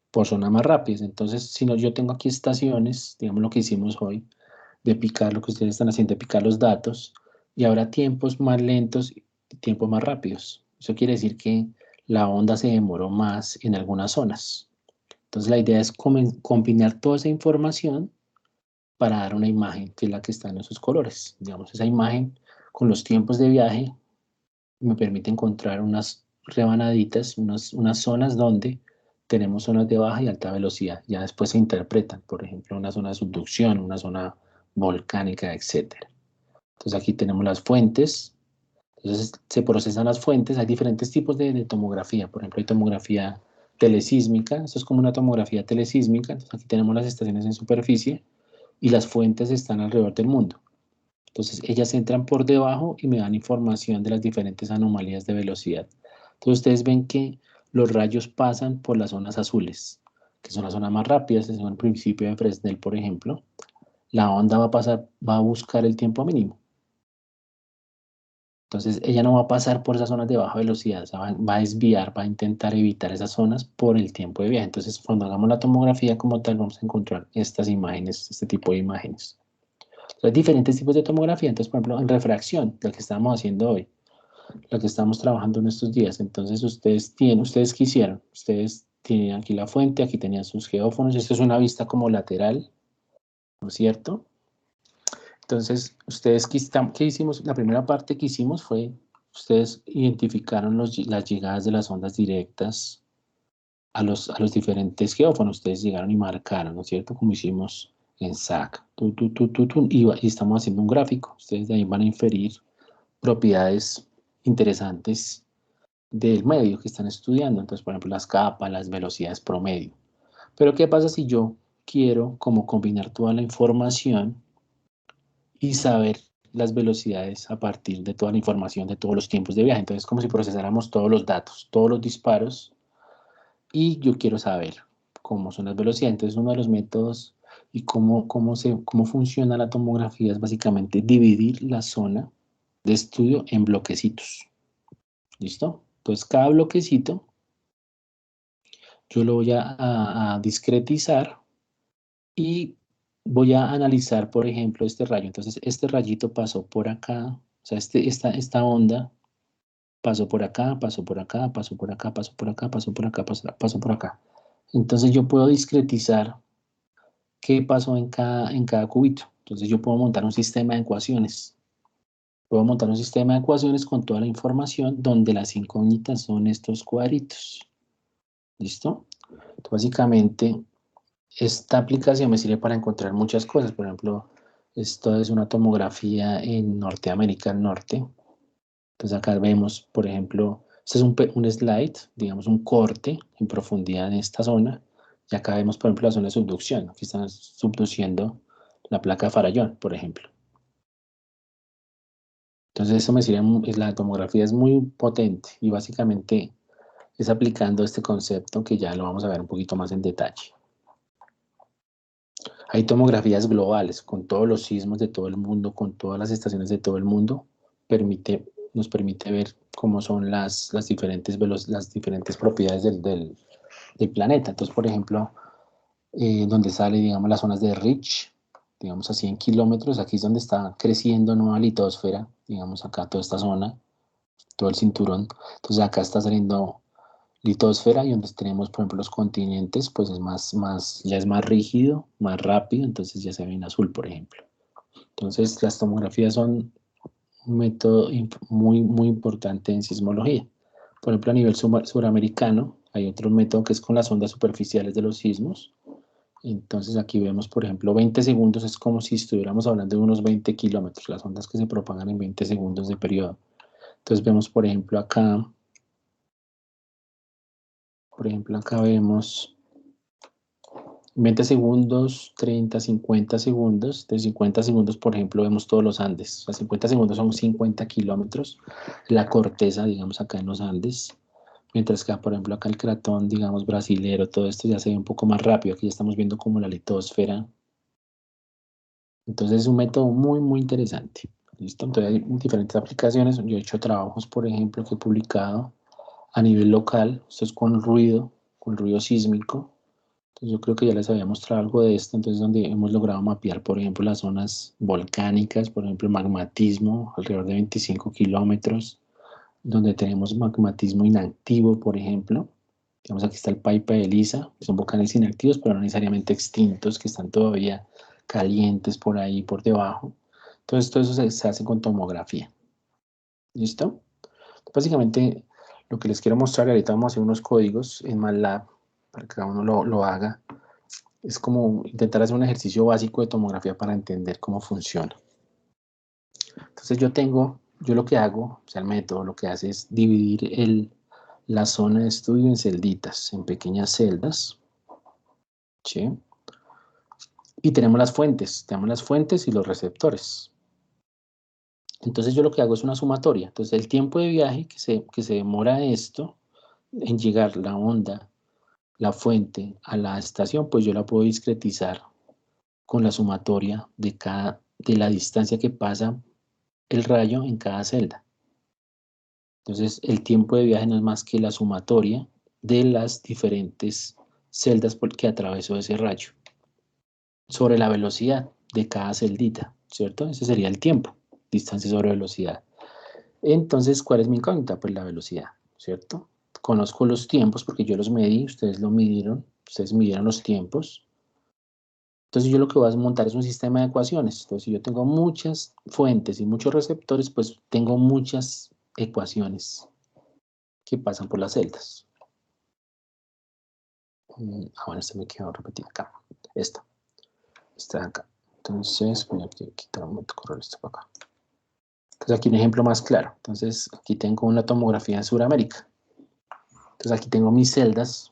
por zonas más rápidas. Entonces, si no, yo tengo aquí estaciones, digamos lo que hicimos hoy, de picar, lo que ustedes están haciendo, de picar los datos, y habrá tiempos más lentos y tiempos más rápidos. Eso quiere decir que la onda se demoró más en algunas zonas. Entonces, la idea es combinar toda esa información para dar una imagen, que es la que está en esos colores. Digamos, esa imagen con los tiempos de viaje me permite encontrar unas rebanaditas, unas zonas donde tenemos zonas de baja y alta velocidad. Ya después se interpretan, por ejemplo, una zona de subducción, una zona volcánica, etc. Entonces aquí tenemos las fuentes. Entonces se procesan las fuentes. Hay diferentes tipos de tomografía. Por ejemplo, hay tomografía telesísmica. Esto es como una tomografía telesísmica. Entonces aquí tenemos las estaciones en superficie y las fuentes están alrededor del mundo. Entonces ellas entran por debajo y me dan información de las diferentes anomalías de velocidad. Entonces ustedes ven que los rayos pasan por las zonas azules, que son las zonas más rápidas, según el principio de Fresnel, por ejemplo. La onda va a buscar el tiempo mínimo. Entonces ella no va a pasar por esas zonas de baja velocidad, o sea, va a desviar, va a intentar evitar esas zonas por el tiempo de viaje. Entonces cuando hagamos la tomografía como tal, vamos a encontrar estas imágenes, este tipo de imágenes. Hay diferentes tipos de tomografía. Entonces, por ejemplo, en refracción, lo que estamos haciendo hoy, lo que estamos trabajando en estos días. Entonces, ustedes ¿qué hicieron? Ustedes tienen aquí la fuente, aquí tenían sus geófonos. Esto es una vista como lateral, ¿no es cierto? Entonces, ustedes, ¿qué hicimos? La primera parte que hicimos fue, ustedes identificaron las llegadas de las ondas directas a los diferentes geófonos. Ustedes llegaron y marcaron, ¿no es cierto? Como hicimos en SAC. Y estamos haciendo un gráfico. Ustedes de ahí van a inferir propiedades interesantes del medio que están estudiando. Entonces, por ejemplo, las capas, las velocidades promedio. Pero, ¿qué pasa si yo quiero como combinar toda la información y saber las velocidades a partir de toda la información de todos los tiempos de viaje? Entonces, como si procesáramos todos los datos, todos los disparos, y yo quiero saber cómo son las velocidades. Entonces, uno de los métodos y cómo funciona la tomografía es básicamente dividir la zona de estudio en bloquecitos. ¿Listo? Entonces, cada bloquecito yo lo voy a discretizar y voy a analizar, por ejemplo, este rayo. Entonces, este rayito pasó por acá, o sea, esta onda pasó por acá, pasó por acá, pasó por acá, pasó por acá, pasó por acá, pasó por acá. Entonces, yo puedo discretizar qué pasó en cada cubito. Entonces, yo puedo montar un sistema de ecuaciones. Puedo montar un sistema de ecuaciones con toda la información donde las incógnitas son estos cuadritos. ¿Listo? Entonces, básicamente, esta aplicación me sirve para encontrar muchas cosas. Por ejemplo, esto es una tomografía en Norteamérica del Norte. Entonces acá vemos, por ejemplo, este es un slide, digamos un corte en profundidad en esta zona. Y acá vemos, por ejemplo, la zona de subducción. Aquí están subduciendo la placa de Farallón, por ejemplo. Entonces eso me sirve, la tomografía es muy potente y básicamente es aplicando este concepto que ya lo vamos a ver un poquito más en detalle. Hay tomografías globales con todos los sismos de todo el mundo, con todas las estaciones de todo el mundo. Nos permite ver cómo son las diferentes propiedades del planeta. Entonces, por ejemplo, donde sale, digamos, las zonas de Rich, digamos a 100 kilómetros, aquí es donde está creciendo nueva litosfera, digamos acá toda esta zona, todo el cinturón. Entonces acá está saliendo litosfera y donde tenemos, por ejemplo, los continentes, pues es ya es más rígido, más rápido, entonces ya se ve en azul, por ejemplo. Entonces las tomografías son un método muy importante en sismología. Por ejemplo, a nivel suramericano, hay otro método que es con las ondas superficiales de los sismos. Entonces aquí vemos, por ejemplo, 20 segundos es como si estuviéramos hablando de unos 20 kilómetros, las ondas que se propagan en 20 segundos de periodo. Entonces vemos, por ejemplo, acá vemos 20 segundos, 30, 50 segundos. De 50 segundos, por ejemplo, vemos todos los Andes. O sea, 50 segundos son 50 kilómetros. La corteza, digamos, acá en los Andes. Mientras que, por ejemplo, acá el cratón, digamos, brasilero, todo esto ya se ve un poco más rápido. Aquí ya estamos viendo como la litosfera. Entonces es un método muy interesante. ¿Listo? Entonces hay diferentes aplicaciones. Yo he hecho trabajos, por ejemplo, que he publicado a nivel local. Esto es con ruido sísmico. Entonces yo creo que ya les había mostrado algo de esto. Entonces donde hemos logrado mapear, por ejemplo, las zonas volcánicas, por ejemplo, el magmatismo, alrededor de 25 kilómetros, donde tenemos magmatismo inactivo, por ejemplo. Digamos, aquí está el Paipa de Elisa, que son volcanes inactivos, pero no necesariamente extintos, que están todavía calientes por ahí, por debajo. Entonces, todo eso se hace con tomografía. ¿Listo? Básicamente, lo que les quiero mostrar, ahorita vamos a hacer unos códigos en MATLAB, para que cada uno lo haga. Es como intentar hacer un ejercicio básico de tomografía para entender cómo funciona. Entonces yo lo que hago, o sea, el método lo que hace es dividir la zona de estudio en celditas, en pequeñas celdas, ¿sí? Y tenemos las fuentes y los receptores. Entonces yo lo que hago es una sumatoria. Entonces el tiempo de viaje que se demora esto en llegar la onda, la fuente a la estación, pues yo la puedo discretizar con la sumatoria de la distancia que pasa el rayo en cada celda. Entonces el tiempo de viaje no es más que la sumatoria de las diferentes celdas por que atravesó ese rayo sobre la velocidad de cada celdita, ¿cierto? Ese sería el tiempo, distancia sobre velocidad. Entonces, ¿cuál es mi incógnita? Pues la velocidad, ¿cierto? Conozco los tiempos porque yo los medí, ustedes midieron los tiempos. Entonces yo lo que voy a montar es un sistema de ecuaciones. Entonces si yo tengo muchas fuentes y muchos receptores, pues tengo muchas ecuaciones que pasan por las celdas. Bueno, este me quedó repetido acá. Esta de acá. Entonces voy a quitar un momento, correr esto para acá. Entonces aquí un ejemplo más claro. Entonces aquí tengo una tomografía en Sudamérica. Entonces aquí tengo mis celdas.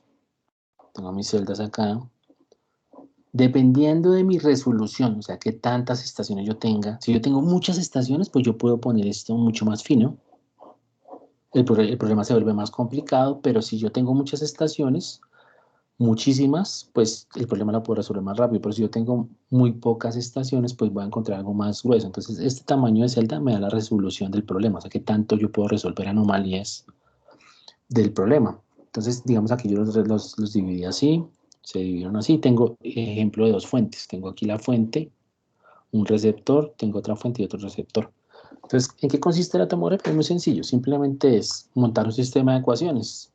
Tengo mis celdas acá. Dependiendo de mi resolución, o sea, qué tantas estaciones yo tenga. Si yo tengo muchas estaciones, pues yo puedo poner esto mucho más fino. El problema se vuelve más complicado, pero si yo tengo muchas estaciones, muchísimas, pues el problema lo puedo resolver más rápido. Pero si yo tengo muy pocas estaciones, pues voy a encontrar algo más grueso. Entonces, este tamaño de celda me da la resolución del problema, o sea, qué tanto yo puedo resolver anomalías del problema. Entonces, digamos aquí yo los dividí así, se dividieron así. Tengo ejemplo de dos fuentes. Tengo aquí la fuente, un receptor, tengo otra fuente y otro receptor. Entonces, ¿en qué consiste la tomografía? Es muy sencillo, simplemente es montar un sistema de ecuaciones.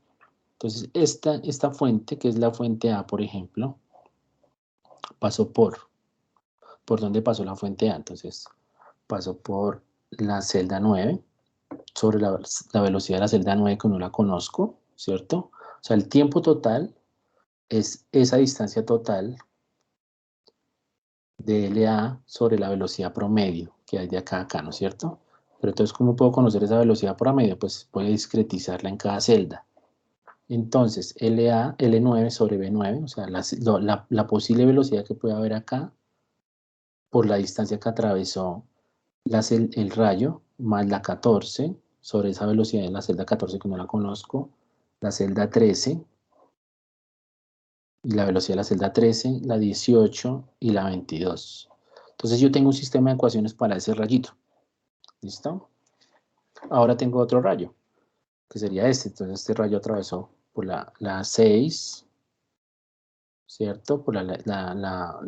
Entonces, esta fuente, que es la fuente A, por ejemplo, pasó ¿por dónde pasó la fuente A? Entonces, pasó por la celda 9, sobre la velocidad de la celda 9 que no la conozco, ¿cierto? O sea, el tiempo total es esa distancia total de LA sobre la velocidad promedio que hay de acá a acá, ¿no es cierto? Pero entonces, ¿cómo puedo conocer esa velocidad promedio? Pues voy a discretizarla en cada celda. Entonces, L9 sobre B9, o sea, la posible velocidad que puede haber acá por la distancia que atravesó el rayo, más la 14 sobre esa velocidad de la celda 14 que no la conozco, la celda 13, y la velocidad de la celda 13, la 18 y la 22. Entonces yo tengo un sistema de ecuaciones para ese rayito. ¿Listo? Ahora tengo otro rayo, que sería este. Entonces este rayo atravesó por la 6, ¿cierto? Por la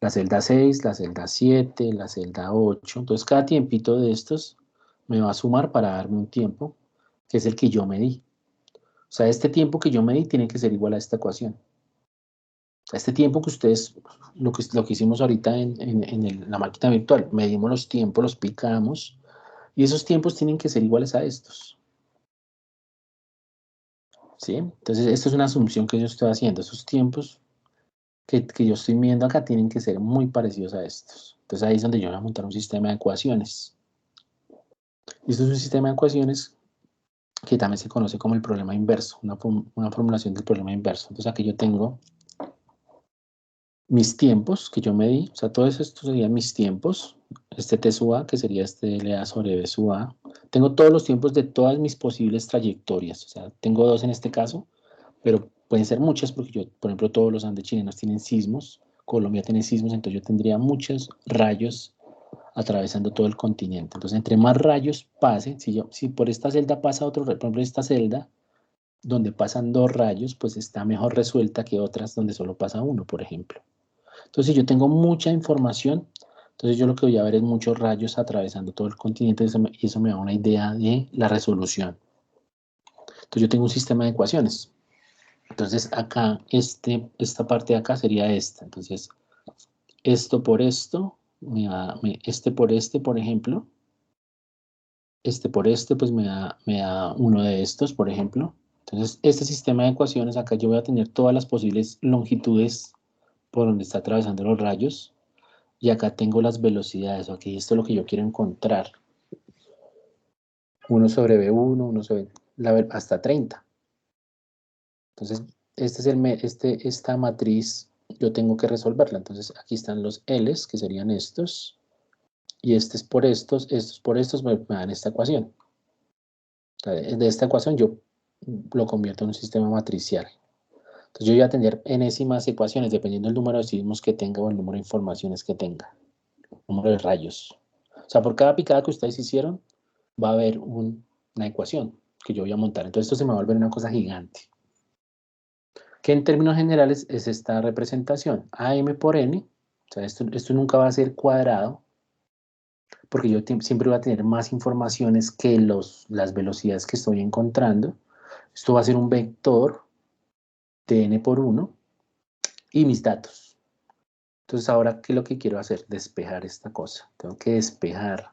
celda 6, la celda 7, la celda 8. Entonces cada tiempito de estos me va a sumar para darme un tiempo, que es el que yo medí. O sea, este tiempo que yo medí tiene que ser igual a esta ecuación. Este tiempo que ustedes, lo que hicimos ahorita en la máquina virtual, medimos los tiempos, los picamos, y esos tiempos tienen que ser iguales a estos. ¿Sí? Entonces, esto es una asunción que yo estoy haciendo. Esos tiempos que yo estoy midiendo acá tienen que ser muy parecidos a estos. Entonces, ahí es donde yo voy a montar un sistema de ecuaciones. Y esto es un sistema de ecuaciones que también se conoce como el problema inverso, una formulación del problema inverso. Entonces, aquí yo tengo mis tiempos que yo medí, o sea, todo esto serían mis tiempos, este T sub A, que sería este LA sobre B sub A. Tengo todos los tiempos de todas mis posibles trayectorias, o sea, tengo dos en este caso, pero pueden ser muchas porque yo, por ejemplo, todos los Andes chilenos tienen sismos, Colombia tiene sismos, entonces yo tendría muchos rayos atravesando todo el continente. Entonces, entre más rayos pase, si por esta celda pasa otro, por ejemplo, esta celda, donde pasan dos rayos, pues está mejor resuelta que otras donde solo pasa uno, por ejemplo. Entonces, si yo tengo mucha información, entonces yo lo que voy a ver es muchos rayos atravesando todo el continente y eso me da una idea de la resolución. Entonces, yo tengo un sistema de ecuaciones. Entonces, acá, esta parte de acá sería esta. Entonces, esto por esto, este por este, por ejemplo. Este por este, pues me da uno de estos, por ejemplo. Entonces, este sistema de ecuaciones, acá yo voy a tener todas las posibles longitudes por donde está atravesando los rayos. Y acá tengo las velocidades, ok, esto es lo que yo quiero encontrar. 1 sobre B1, 1 sobre hasta 30. Entonces, esta matriz yo tengo que resolverla. Entonces, aquí están los L's, que serían estos. Y este es por estos por estos me dan esta ecuación. De esta ecuación yo lo convierto en un sistema matricial. Entonces, yo voy a tener enésimas ecuaciones dependiendo del número de sismos que tenga o el número de informaciones que tenga. Número de rayos. O sea, por cada picada que ustedes hicieron, va a haber una ecuación que yo voy a montar. Entonces esto se me va a volver una cosa gigante. Que en términos generales es esta representación. AM por N, o sea, esto nunca va a ser cuadrado, porque yo siempre voy a tener más informaciones que las velocidades que estoy encontrando. Esto va a ser un vector de N por 1 y mis datos. Entonces ahora, ¿qué es lo que quiero hacer? Despejar esta cosa. Tengo que despejar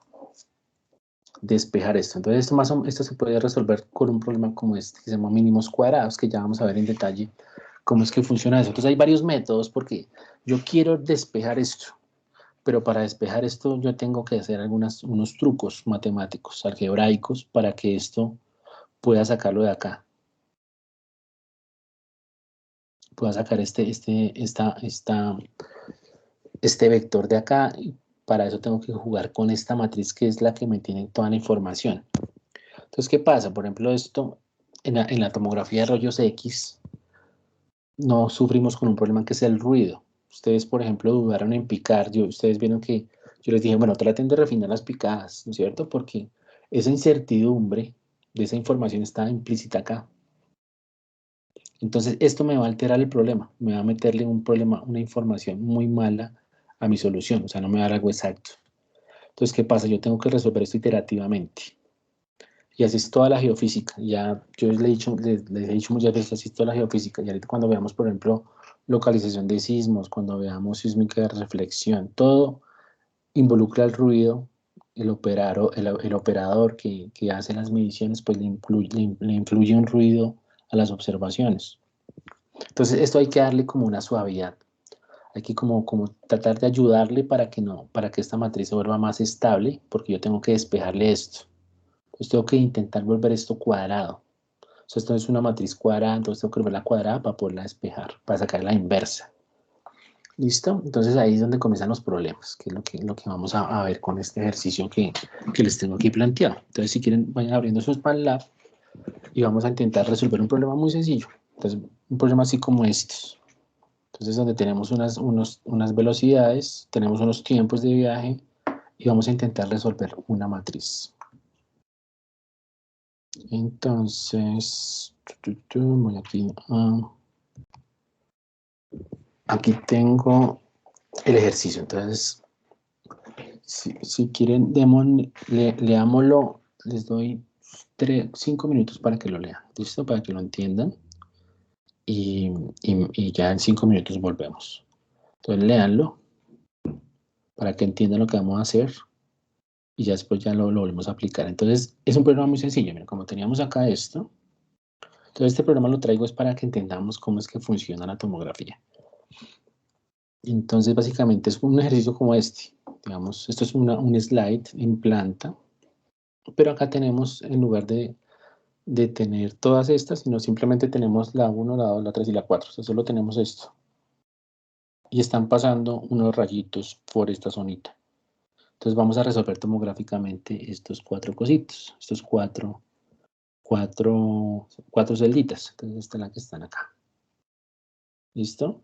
esto. Entonces esto se puede resolver con un problema como este, que se llama mínimos cuadrados, que ya vamos a ver en detalle cómo es que funciona eso. Entonces hay varios métodos porque yo quiero despejar esto, pero para despejar esto yo tengo que hacer unos trucos matemáticos, algebraicos, para que esto pueda sacarlo de acá. Pueda sacar este vector de acá, y para eso tengo que jugar con esta matriz que es la que me tiene toda la información. Entonces, ¿qué pasa? Por ejemplo, esto en la tomografía de rayos X no sufrimos con un problema que es el ruido. Ustedes, por ejemplo, dudaron en picar. Ustedes vieron que yo les dije, bueno, traten de refinar las picadas, ¿no es cierto? Porque esa incertidumbre de esa información está implícita acá. Entonces, esto me va a alterar el problema. Me va a meterle una información muy mala a mi solución. O sea, no me va a dar algo exacto. Entonces, ¿qué pasa? Yo tengo que resolver esto iterativamente. Y así es toda la geofísica. Ya yo les he dicho muchas veces, así es toda la geofísica. Y ahorita cuando veamos, por ejemplo, localización de sismos, cuando veamos sísmica de reflexión, todo involucra el ruido, el operador que hace las mediciones, pues le influye un ruido a las observaciones. Entonces esto hay que darle como una suavidad. Hay que como tratar de ayudarle para que esta matriz se vuelva más estable, porque yo tengo que despejarle esto. Entonces tengo que intentar volver esto cuadrado. O sea, esto es una matriz cuadrada, entonces tengo que volverla cuadrada para poderla despejar, para sacar la inversa. ¿Listo? Entonces ahí es donde comienzan los problemas, que es lo que vamos a ver con este ejercicio que les tengo aquí planteado. Entonces, si quieren, vayan abriendo su SpanLab y vamos a intentar resolver un problema muy sencillo. Entonces, un problema así como este. Entonces, donde tenemos unas velocidades, tenemos unos tiempos de viaje y vamos a intentar resolver una matriz. Entonces, voy aquí. Aquí tengo el ejercicio. Entonces, si quieren, leámoslo. Les doy 5 minutos para que lo lean. ¿Listo? Para que lo entiendan. Y ya en 5 minutos volvemos. Entonces, léanlo para que entiendan lo que vamos a hacer. Y ya después ya lo volvemos a aplicar. Entonces, es un programa muy sencillo. Miren, como teníamos acá esto. Entonces, este programa lo traigo es para que entendamos cómo es que funciona la tomografía. Entonces, básicamente es un ejercicio como este. Digamos, esto es un slide en planta. Pero acá tenemos, en lugar de tener todas estas, sino simplemente tenemos la 1, la 2, la 3 y la 4. O sea, solo tenemos esto. Y están pasando unos rayitos por esta zonita. Entonces vamos a resolver tomográficamente estos 4 cositos, estos cuatro celditas. Entonces esta es la que están acá. ¿Listo?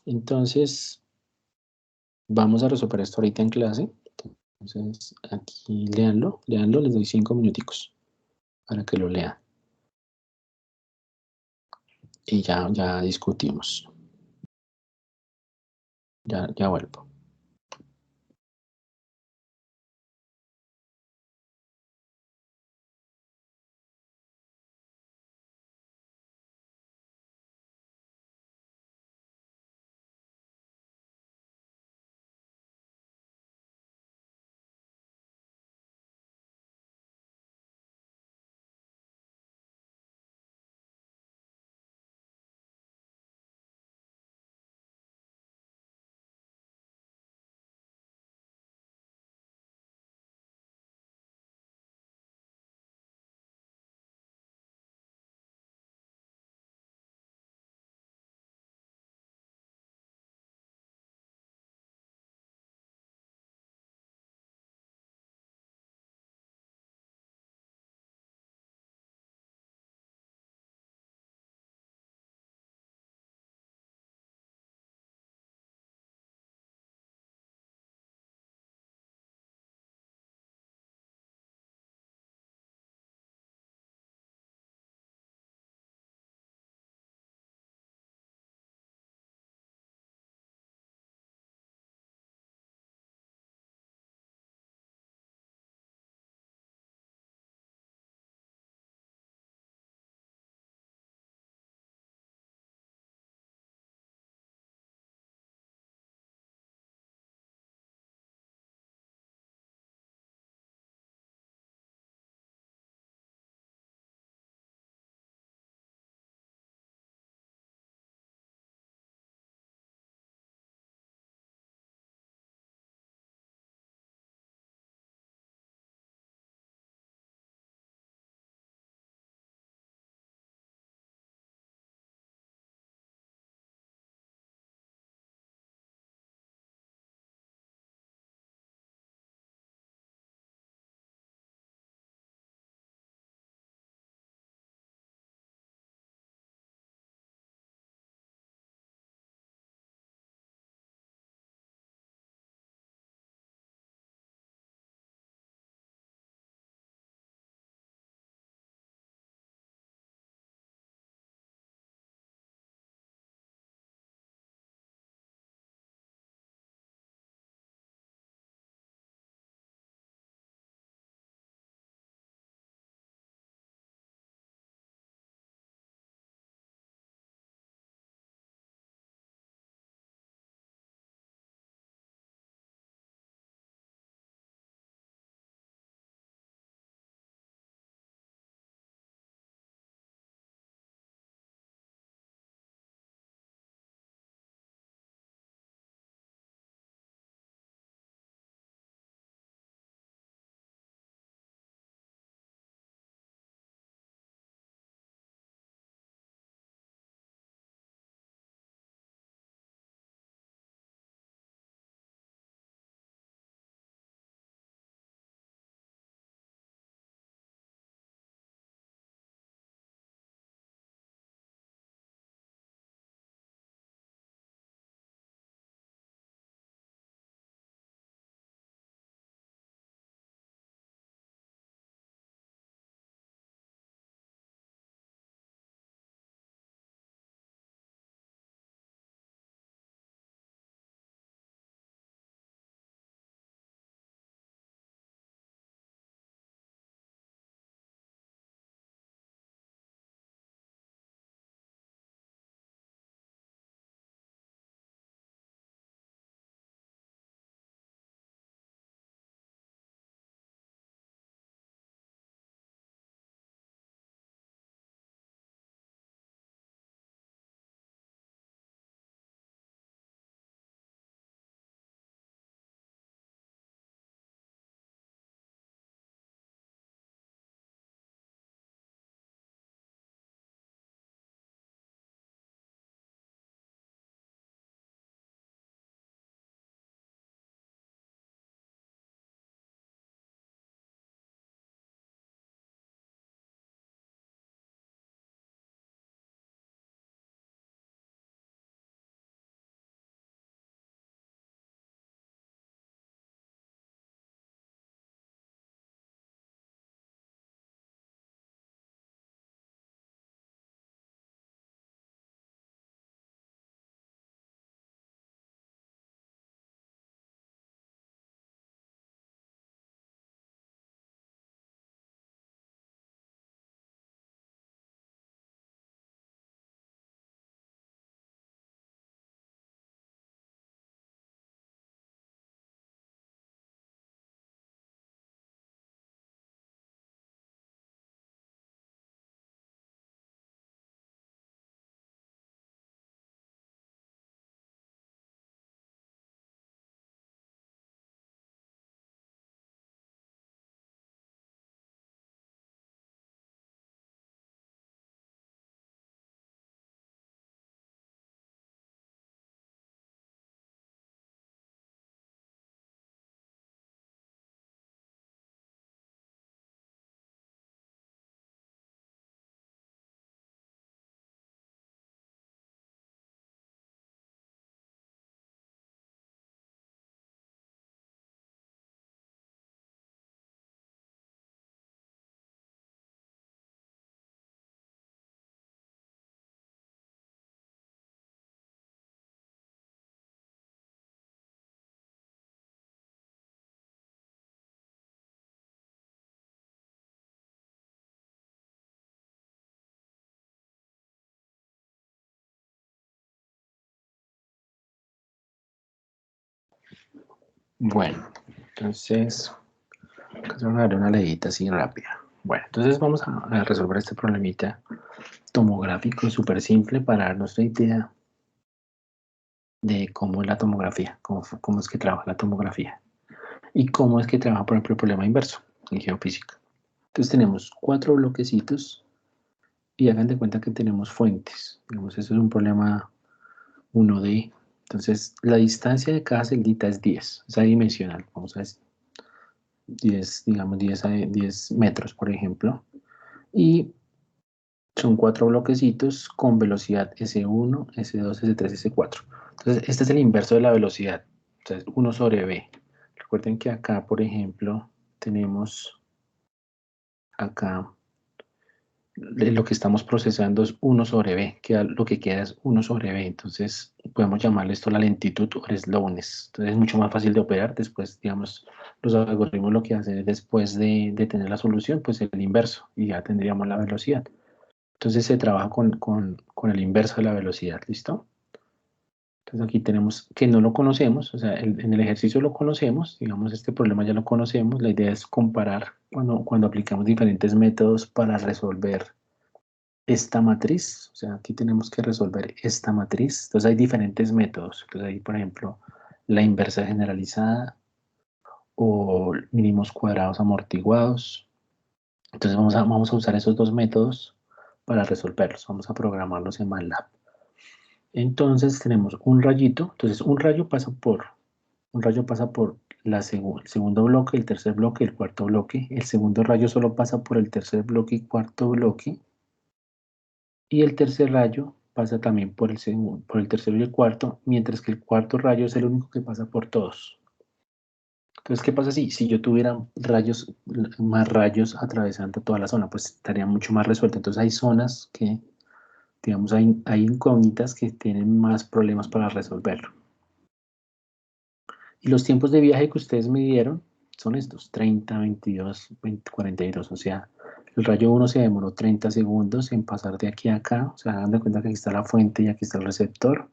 Entonces vamos a resolver esto ahorita en clase. Entonces aquí léanlo, les doy 5 minuticos para que lo lean. Y ya discutimos. Ya vuelvo. Bueno, entonces, vamos a dar una leidita así rápida. Bueno, entonces vamos a resolver este problemita tomográfico súper simple para darnos una idea de cómo es la tomografía, cómo es que trabaja la tomografía y cómo es que trabaja, por ejemplo, el problema inverso en geofísica. Entonces tenemos 4 bloquecitos y hagan de cuenta que tenemos fuentes. Digamos, eso es un problema 1D. Entonces, la distancia de cada celdita es 10, es adimensional, vamos a decir. 10, digamos 10 metros, por ejemplo. Y son 4 bloquecitos con velocidad S1, S2, S3, S4. Entonces, este es el inverso de la velocidad. Entonces, 1 sobre B. Recuerden que acá, por ejemplo, tenemos acá lo que estamos procesando es 1 sobre B, que lo que queda es 1 sobre B. Entonces, podemos llamarle esto la lentitud o el slowness. Entonces, es mucho más fácil de operar. Después, digamos, los algoritmos lo que hacen es después de tener la solución, pues el inverso, y ya tendríamos la velocidad. Entonces, se trabaja con el inverso de la velocidad, ¿listo? Entonces, aquí tenemos que no lo conocemos, o sea, en el ejercicio lo conocemos, digamos, este problema ya lo conocemos. La idea es comparar cuando aplicamos diferentes métodos para resolver esta matriz, o sea, aquí tenemos que resolver esta matriz. Entonces hay diferentes métodos. Entonces hay, por ejemplo, la inversa generalizada o mínimos cuadrados amortiguados. Entonces vamos a usar esos dos métodos para resolverlos. Vamos a programarlos en MATLAB. Entonces tenemos un rayito. Entonces un rayo pasa por el segundo bloque, el tercer bloque, el cuarto bloque. El segundo rayo solo pasa por el tercer bloque y cuarto bloque. Y el tercer rayo pasa también por el tercero y el cuarto, mientras que el cuarto rayo es el único que pasa por todos. Entonces, ¿qué pasa si yo tuviera más rayos atravesando toda la zona? Pues estaría mucho más resuelto. Entonces hay zonas que, digamos, hay incógnitas que tienen más problemas para resolverlo. Y los tiempos de viaje que ustedes midieron son estos, 30, 22, 20, 42. O sea, el rayo 1 se demoró 30 segundos en pasar de aquí a acá. O sea, hagan de cuenta que aquí está la fuente y aquí está el receptor.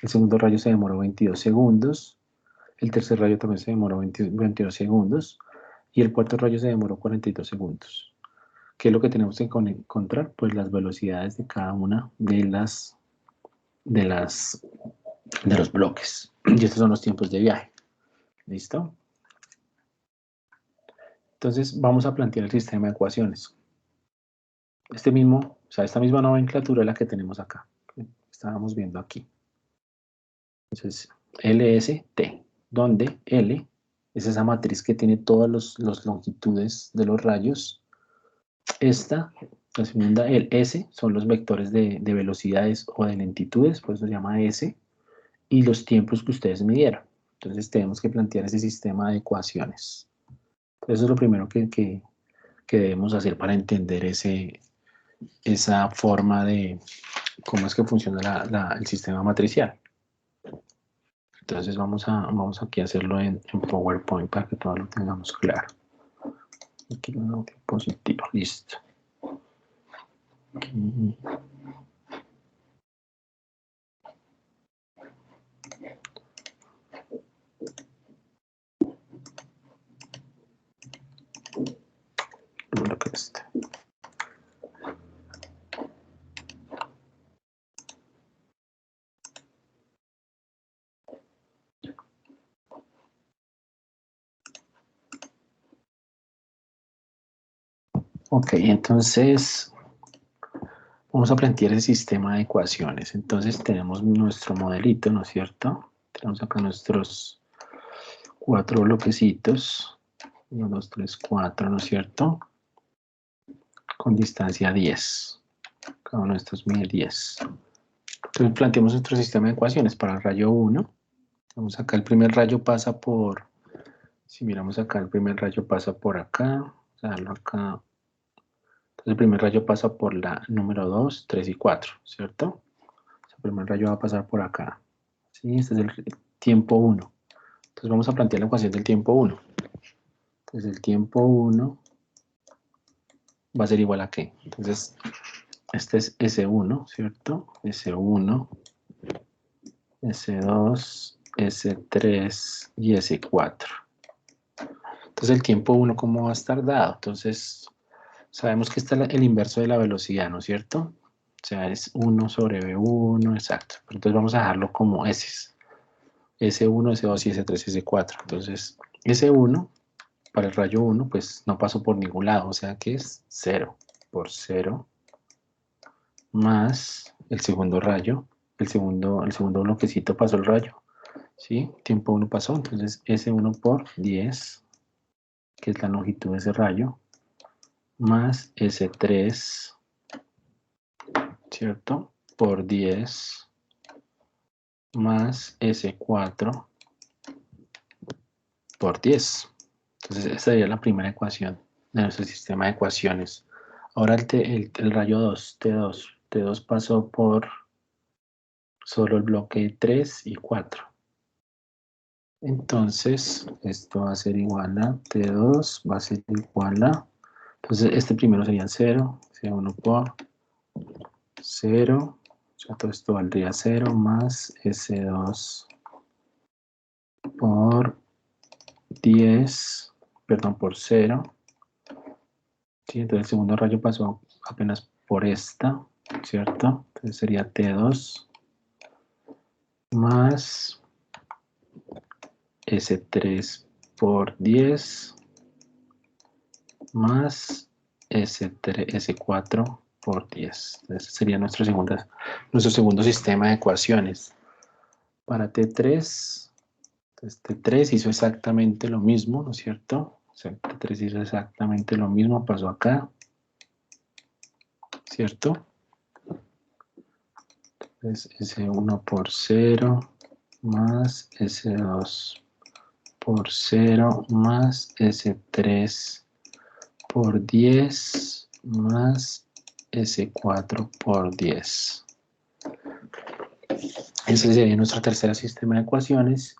El segundo rayo se demoró 22 segundos. El tercer rayo también se demoró 22 segundos. Y el cuarto rayo se demoró 42 segundos. ¿Qué es lo que tenemos que encontrar? Pues las velocidades de cada una de los bloques. Y estos son los tiempos de viaje. ¿Listo? Entonces vamos a plantear el sistema de ecuaciones. Esta misma nomenclatura es la que tenemos acá. Estábamos viendo aquí. Entonces, LST, donde L es esa matriz que tiene todas las longitudes de los rayos. La segunda, el S, son los vectores de velocidades o de lentitudes, por eso se llama S, y los tiempos que ustedes midieron. Entonces tenemos que plantear ese sistema de ecuaciones. Eso es lo primero que debemos hacer para entender esa forma de cómo es que funciona el sistema matricial. Entonces vamos aquí a hacerlo en PowerPoint para que todo lo tengamos claro. Aquí un dispositivo, listo. Aquí. Lo que está. Ok, entonces vamos a plantear el sistema de ecuaciones. Entonces tenemos nuestro modelito, ¿no es cierto? Tenemos acá nuestros 4 bloquecitos. 1, 2, 3, 4, ¿no es cierto? Con distancia 10. Cada uno de estos mide 10. Entonces planteamos nuestro sistema de ecuaciones para el rayo 1. Vamos acá, el primer rayo pasa por, si miramos acá, el primer rayo pasa por acá. O sea, acá. Entonces el primer rayo pasa por la número 2, 3 y 4, ¿cierto? El primer rayo va a pasar por acá. ¿Sí? Este es el tiempo 1. Entonces vamos a plantear la ecuación del tiempo 1. Entonces el tiempo 1 va a ser igual a ¿qué? Entonces este es S1, ¿cierto? S1, S2, S3 y S4. Entonces el tiempo 1, ¿cómo va a estar dado? Entonces sabemos que está el inverso de la velocidad, ¿no es cierto? O sea, es 1 sobre V1, exacto. Pero entonces vamos a dejarlo como S. S1, S2 y S3, S4. Entonces, S1, para el rayo 1, pues no pasó por ningún lado. O sea que es 0 por 0 más el segundo rayo. El segundo bloquecito pasó el rayo. ¿Sí? Tiempo 1 pasó. Entonces, S1 por 10, que es la longitud de ese rayo, más S3, ¿cierto? Por 10 más S4 por 10. Entonces, esa sería la primera ecuación de nuestro sistema de ecuaciones. Ahora el rayo 2, T2 pasó por solo el bloque 3 y 4. Entonces, esto va a ser igual a T2, va a ser igual a... Entonces, este primero sería 0, C1 por 0, o sea, todo esto valdría 0 más S2 por 10, perdón, por 0. Sí, entonces el segundo rayo pasó apenas por esta, ¿cierto? Entonces sería T2 más S3 por 10 más S4 por 10. Ese sería nuestro segundo sistema de ecuaciones. Para T3, entonces T3 hizo exactamente lo mismo, ¿no es cierto? O sea, T3 hizo exactamente lo mismo, pasó acá, ¿cierto? Entonces S1 por 0 más S2 por 0 más S3 por 10 más S4 por 10. Ese sería nuestro tercer sistema de ecuaciones.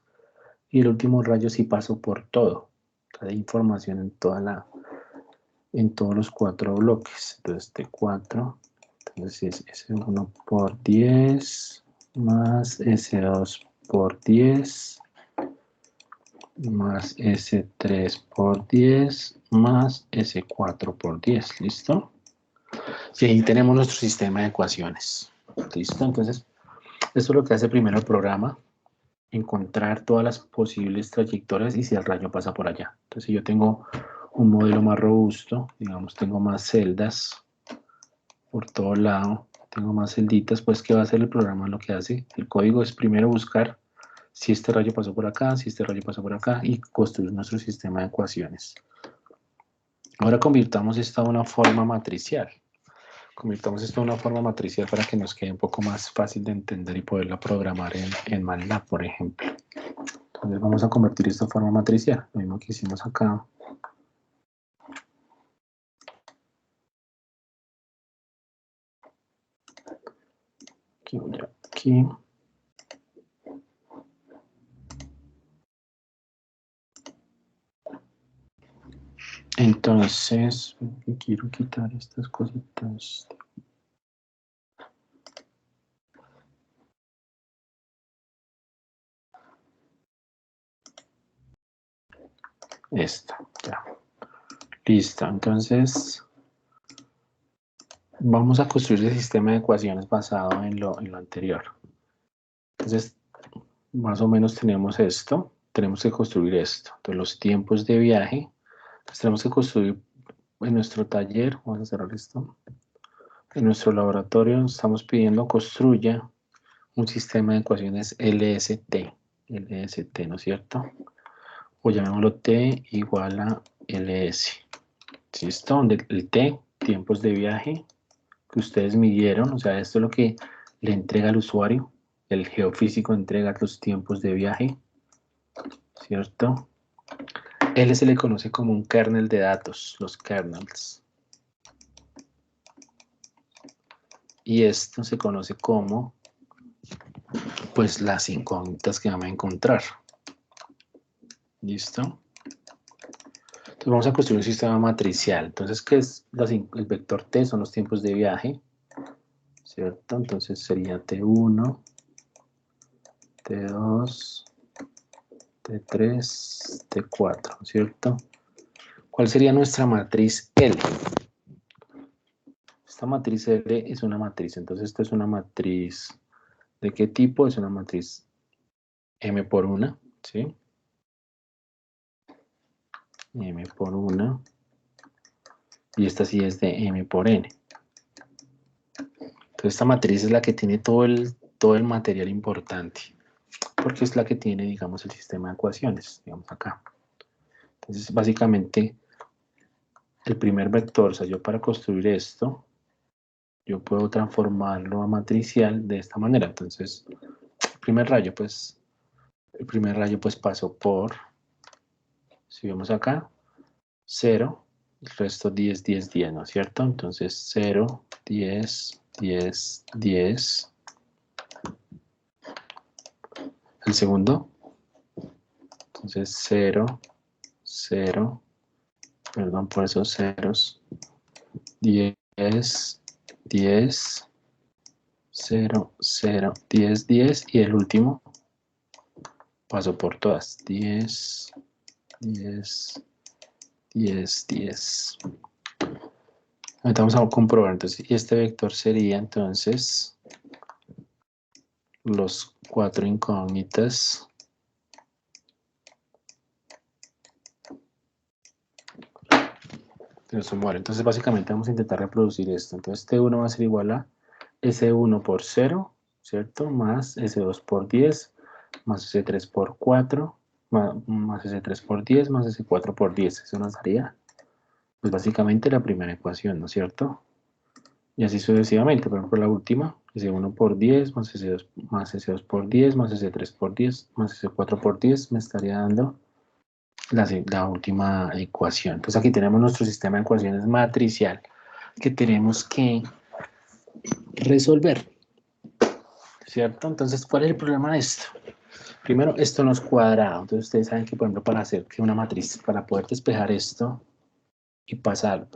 Y el último rayo sí pasó por todo. Cada información en todos los 4 bloques. Entonces T4, entonces es S1 por 10 más S2 por 10 más S3 por 10 más S4 por 10. ¿Listo? Y ahí tenemos nuestro sistema de ecuaciones. ¿Listo? Entonces, esto es lo que hace primero el programa. Encontrar todas las posibles trayectorias y si el rayo pasa por allá. Entonces, si yo tengo un modelo más robusto, digamos, tengo más celdas por todo lado, tengo más celditas, pues, ¿qué va a hacer el programa? Lo que hace el código es primero buscar si este rayo pasó por acá, si este rayo pasó por acá y construir nuestro sistema de ecuaciones. Ahora convirtamos esto a una forma matricial. Convirtamos esto en una forma matricial para que nos quede un poco más fácil de entender y poderla programar en MATLAB, por ejemplo. Entonces vamos a convertir esto en forma matricial, lo mismo que hicimos acá. Aquí. Entonces, quiero quitar estas cositas. Esta, ya. Listo, entonces vamos a construir el sistema de ecuaciones basado en lo anterior. Entonces, más o menos tenemos esto. Tenemos que construir esto. Entonces, los tiempos de viaje. Pues tenemos que construir en nuestro taller. Vamos a cerrar esto. En nuestro laboratorio estamos pidiendo construya un sistema de ecuaciones LST. LST, ¿no es cierto? O llamémoslo T igual a LS. ¿Listo? Donde el T, tiempos de viaje que ustedes midieron, o sea, esto es lo que le entrega al usuario. El geofísico entrega los tiempos de viaje, ¿cierto? L se le conoce como un kernel de datos, los kernels. Y esto se conoce como, pues, las incógnitas que vamos a encontrar. ¿Listo? Entonces vamos a construir un sistema matricial. Entonces, ¿qué es el vector T? Son los tiempos de viaje, ¿cierto? Entonces sería T1, T2, T3, T4, ¿cierto? ¿Cuál sería nuestra matriz L? Esta matriz L es una matriz, entonces esto es una matriz, ¿de qué tipo? Es una matriz M por 1, ¿sí? M por 1, y esta sí es de M por N. Entonces esta matriz es la que tiene todo el material importante, porque es la que tiene, digamos, el sistema de ecuaciones, digamos acá. Entonces, básicamente, el primer vector, o sea, yo para construir esto, yo puedo transformarlo a matricial de esta manera. Entonces, el primer rayo, pues pasó por, si vemos acá, 0, el resto 10, 10, 10, ¿no es cierto? Entonces, 0, 10, 10, 10. El segundo, entonces 0, 0, perdón por esos ceros, 10, 10, 0, 0, 10, 10, y el último paso por todas, 10, 10, 10, 10. Ahorita vamos a comprobar, entonces, y este vector sería, entonces, los 4 incógnitas que nos mueren. Entonces, básicamente vamos a intentar reproducir esto. Entonces, T1 va a ser igual a S1 por 0, ¿cierto? Más S2 por 10, más S3 por 4, más S3 por 10, más S4 por 10. Eso nos daría, pues básicamente la primera ecuación, ¿no es cierto? Y así sucesivamente. Por ejemplo, la última, S1 por 10, más S2 por 10, más S3 por 10, más S4 por 10, me estaría dando la última ecuación. Entonces aquí tenemos nuestro sistema de ecuaciones matricial que tenemos que resolver, ¿cierto? Entonces, ¿cuál es el problema de esto? Primero, esto no es cuadrado. Entonces ustedes saben que, por ejemplo, para hacer que una matriz, para poder despejar esto y pasar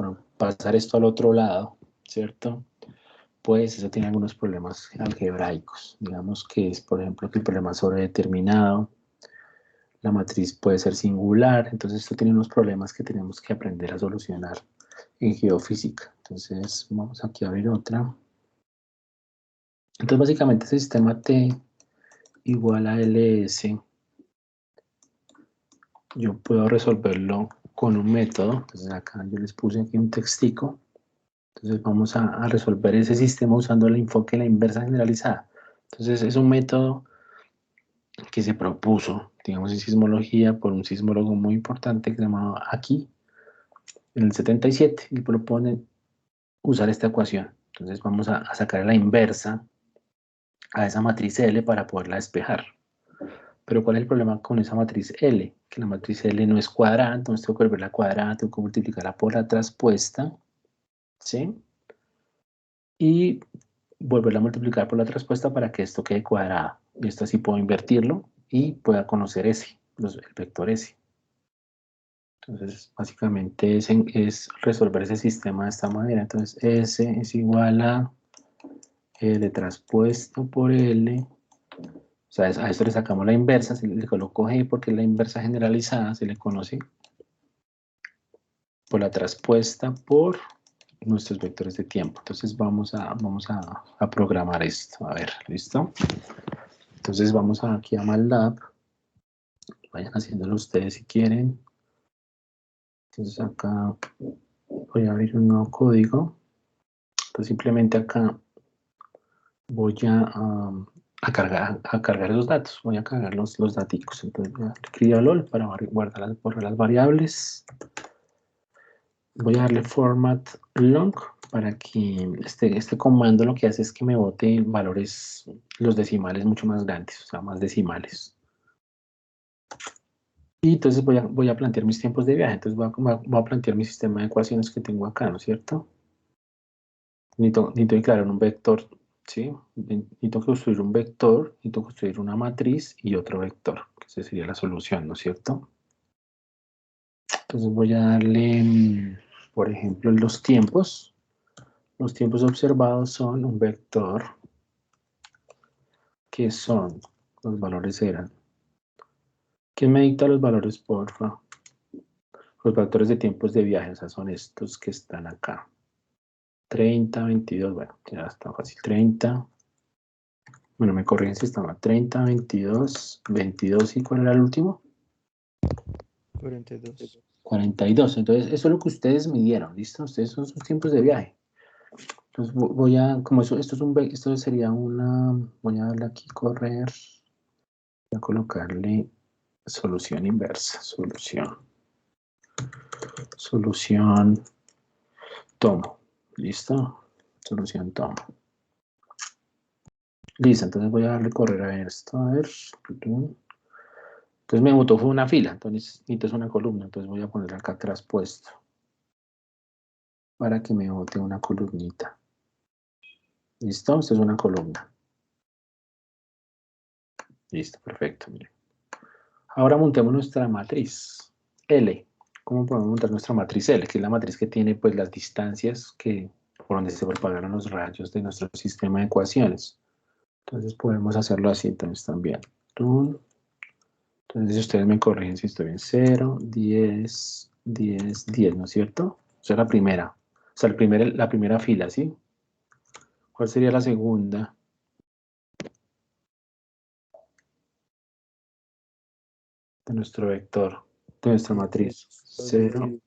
esto al otro lado, ¿cierto? Pues eso tiene algunos problemas algebraicos. Digamos que es, por ejemplo, que el problema sobredeterminado, la matriz puede ser singular. Entonces esto tiene unos problemas que tenemos que aprender a solucionar en geofísica. Entonces vamos aquí a ver otra. Entonces básicamente ese sistema T igual a LS, yo puedo resolverlo con un método. Entonces acá yo les puse aquí un textico. Entonces vamos a resolver ese sistema usando el enfoque de la inversa generalizada. Entonces es un método que se propuso, digamos, en sismología por un sismólogo muy importante que se llamaba Aki en el 77, y proponen usar esta ecuación. Entonces vamos a sacar la inversa a esa matriz L para poderla despejar. Pero ¿cuál es el problema con esa matriz L? Que la matriz L no es cuadrada, entonces tengo que volverla cuadrada, tengo que multiplicarla por la traspuesta, ¿sí? Y volverla a multiplicar por la traspuesta para que esto quede cuadrado. Y esto así puedo invertirlo y pueda conocer S, el vector S. Entonces, básicamente es resolver ese sistema de esta manera. Entonces, S es igual a L traspuesto por L. O sea, a esto le sacamos la inversa, se le coloco G porque es la inversa generalizada, se le conoce por la traspuesta por nuestros vectores de tiempo. Entonces, vamos a programar esto. A ver, ¿listo? Entonces, vamos aquí a MATLAB. Vayan haciéndolo ustedes si quieren. Entonces, acá voy a abrir un nuevo código. Entonces, simplemente acá voy a cargar los datos, voy a cargar los datos. Entonces voy a escribir LOL para borrar las variables. Voy a darle format long para que este comando lo que hace es que me bote valores, los decimales mucho más grandes, o sea, más decimales. Y entonces voy a plantear mis tiempos de viaje. Entonces voy a plantear mi sistema de ecuaciones que tengo acá, ¿no es cierto? Necesito declarar un vector, ¿sí? Necesito construir un vector, necesito construir una matriz y otro vector, que esa sería la solución, ¿no es cierto? Entonces voy a darle, por ejemplo, los tiempos. Los tiempos observados son un vector, que son, los valores eran ¿Quién me dicta los valores, porfa? Los factores de tiempos de viaje, o sea, son estos que están acá. 30, 22, bueno, ya está fácil. 30, bueno, me corrigen si estaba. 30, 22, 22, ¿y cuál era el último? 42. 42, entonces eso es lo que ustedes midieron, ¿listo? Ustedes son sus tiempos de viaje. Entonces voy a, como eso, esto sería una, voy a darle aquí correr, voy a colocarle solución inversa, solución tomo, ¿listo? Solución tomo. Listo, entonces voy a darle correr a esto, a ver. Entonces me botó fue una fila, entonces necesito una columna, entonces voy a poner acá traspuesto para que me bote una columnita. ¿Listo? Esto es una columna. Listo, perfecto, mire. Ahora montemos nuestra matriz L. ¿Cómo podemos montar nuestra matriz L? Que es la matriz que tiene pues las distancias por donde se propagaron los rayos de nuestro sistema de ecuaciones. Entonces podemos hacerlo así entonces también. Entonces ustedes me corrigen si estoy en 0, 10, 10, 10, ¿no es cierto? Esa es la primera. O sea, la primera fila, ¿sí? ¿Cuál sería la segunda? De nuestro vector, de nuestra matriz. 0,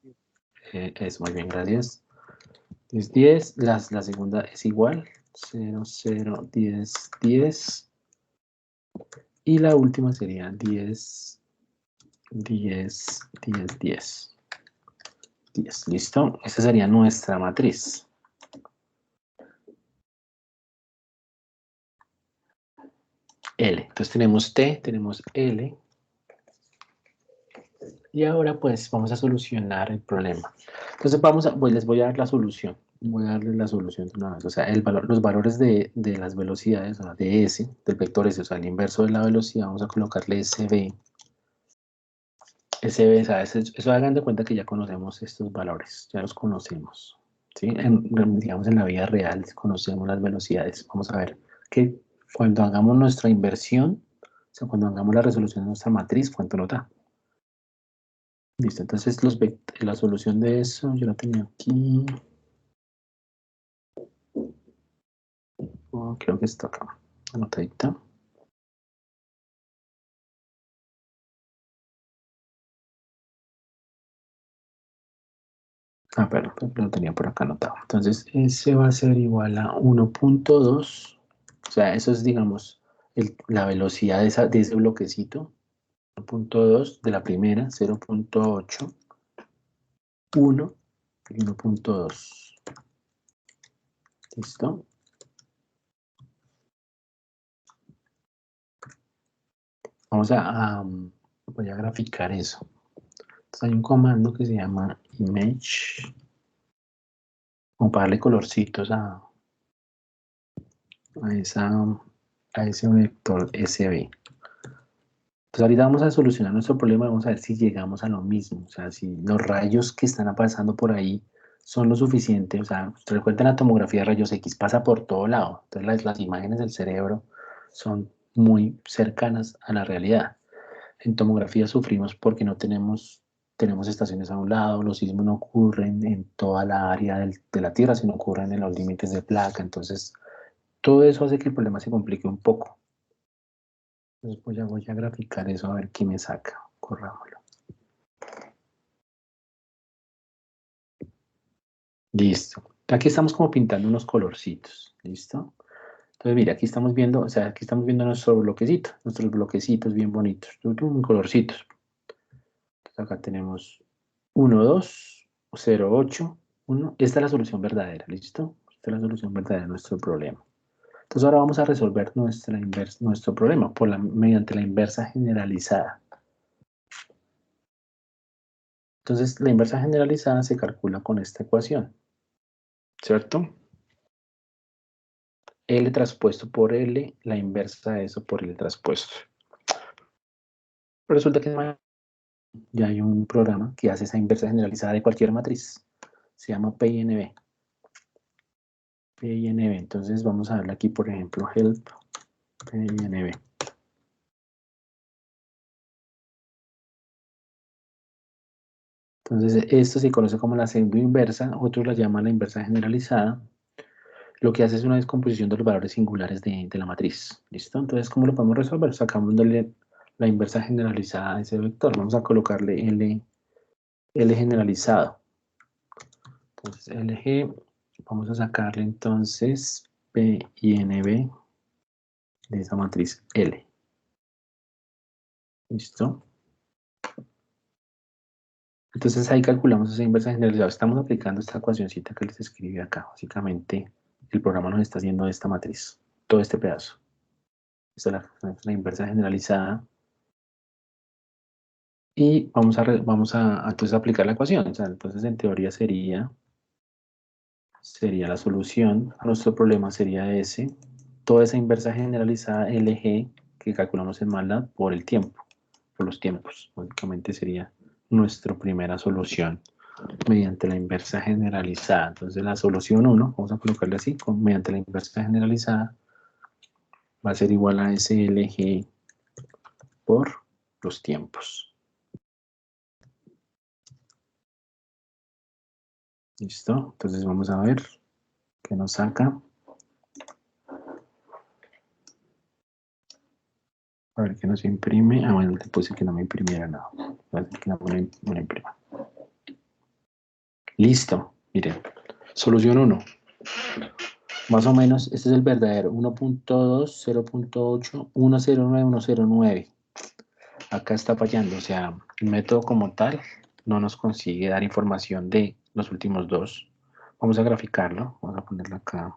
es muy bien, gracias. Es 10, la segunda es igual. 0, 0, 10, 10. Y la última sería 10, 10, 10, 10. 10, ¿listo? Esa sería nuestra matriz. L. Entonces tenemos T, tenemos L. Y ahora pues vamos a solucionar el problema. Entonces les voy a dar la solución. Voy a darles la solución de una vez. O sea, los valores de las velocidades, o sea, de S, del vector S, o sea, el inverso de la velocidad, vamos a colocarle SB. SB, o sea, eso hagan de cuenta que ya conocemos estos valores, ya los conocemos. ¿Sí? Digamos, en la vida real conocemos las velocidades. Vamos a ver que cuando hagamos nuestra inversión, o sea, cuando hagamos la resolución de nuestra matriz, ¿cuánto nos da? Listo, entonces la solución de eso yo la tenía aquí. Oh, creo que está acá, anotadita. Perdón, lo tenía por acá anotado. Entonces, ese va a ser igual a 1.2. O sea, eso es, digamos, la velocidad de ese bloquecito. 1.2 de la primera, 0.8, 1 y 1.2. ¿Listo? Vamos voy a graficar eso. Entonces hay un comando que se llama image, como para darle colorcitos a ese vector SB. Entonces ahorita vamos a solucionar nuestro problema, vamos a ver si llegamos a lo mismo, o sea, si los rayos que están pasando por ahí son lo suficiente, o sea, recuerden la tomografía de rayos X, pasa por todo lado, entonces las imágenes del cerebro son muy cercanas a la realidad. En tomografía sufrimos porque no tenemos estaciones a un lado, los sismos no ocurren en toda la área de la Tierra, sino ocurren en los límites de placa, entonces todo eso hace que el problema se complique un poco. Entonces voy a graficar eso a ver qué me saca. Corrámoslo. Listo. Aquí estamos como pintando unos colorcitos. ¿Listo? Entonces, mira, aquí estamos viendo, o sea, aquí estamos viendo nuestro bloquecito, nuestros bloquecitos bien bonitos, colorcitos. Entonces, acá tenemos 1, 2, 0, 8, 1. Esta es la solución verdadera, ¿listo? Esta es la solución verdadera de nuestro problema. Entonces, ahora vamos a resolver nuestro problema mediante la inversa generalizada. Entonces, la inversa generalizada se calcula con esta ecuación, ¿cierto? L traspuesto por L, la inversa de eso por L traspuesto. Resulta que ya hay un programa que hace esa inversa generalizada de cualquier matriz. Se llama PINB. PINB. Entonces vamos a darle aquí, por ejemplo, help PINB. Entonces, esto se conoce como la pseudoinversa, otros la llaman la inversa generalizada. Lo que hace es una descomposición de los valores singulares de la matriz. ¿Listo? Entonces, ¿cómo lo podemos resolver? Sacamos la inversa generalizada de ese vector. Vamos a colocarle L generalizado. Entonces, LG, vamos a sacarle entonces P y NB de esa matriz L. ¿Listo? Entonces ahí calculamos esa inversa generalizada. Estamos aplicando esta ecuacióncita que les escribí acá. Básicamente, el programa nos está haciendo esta matriz, todo este pedazo. Esta es la inversa generalizada. Y vamos a entonces aplicar la ecuación. O sea, entonces en teoría sería la solución a nuestro problema sería S. Toda esa inversa generalizada LG que calculamos en MATLAB por el tiempo, por los tiempos. Básicamente sería nuestra primera solución mediante la inversa generalizada. Entonces la solución 1, vamos a colocarle así, mediante la inversa generalizada, va a ser igual a SLG por los tiempos. ¿Listo? Entonces vamos a ver qué nos saca. A ver qué nos imprime. Ah, bueno, te puse que no me imprimiera nada. Voy a decir que no me lo imprima. Listo. Miren. Solución 1. Más o menos, este es el verdadero. 1.2, 0.8, 109, 109. Acá está fallando. O sea, el método como tal no nos consigue dar información de los últimos dos. Vamos a graficarlo. Vamos a ponerlo acá.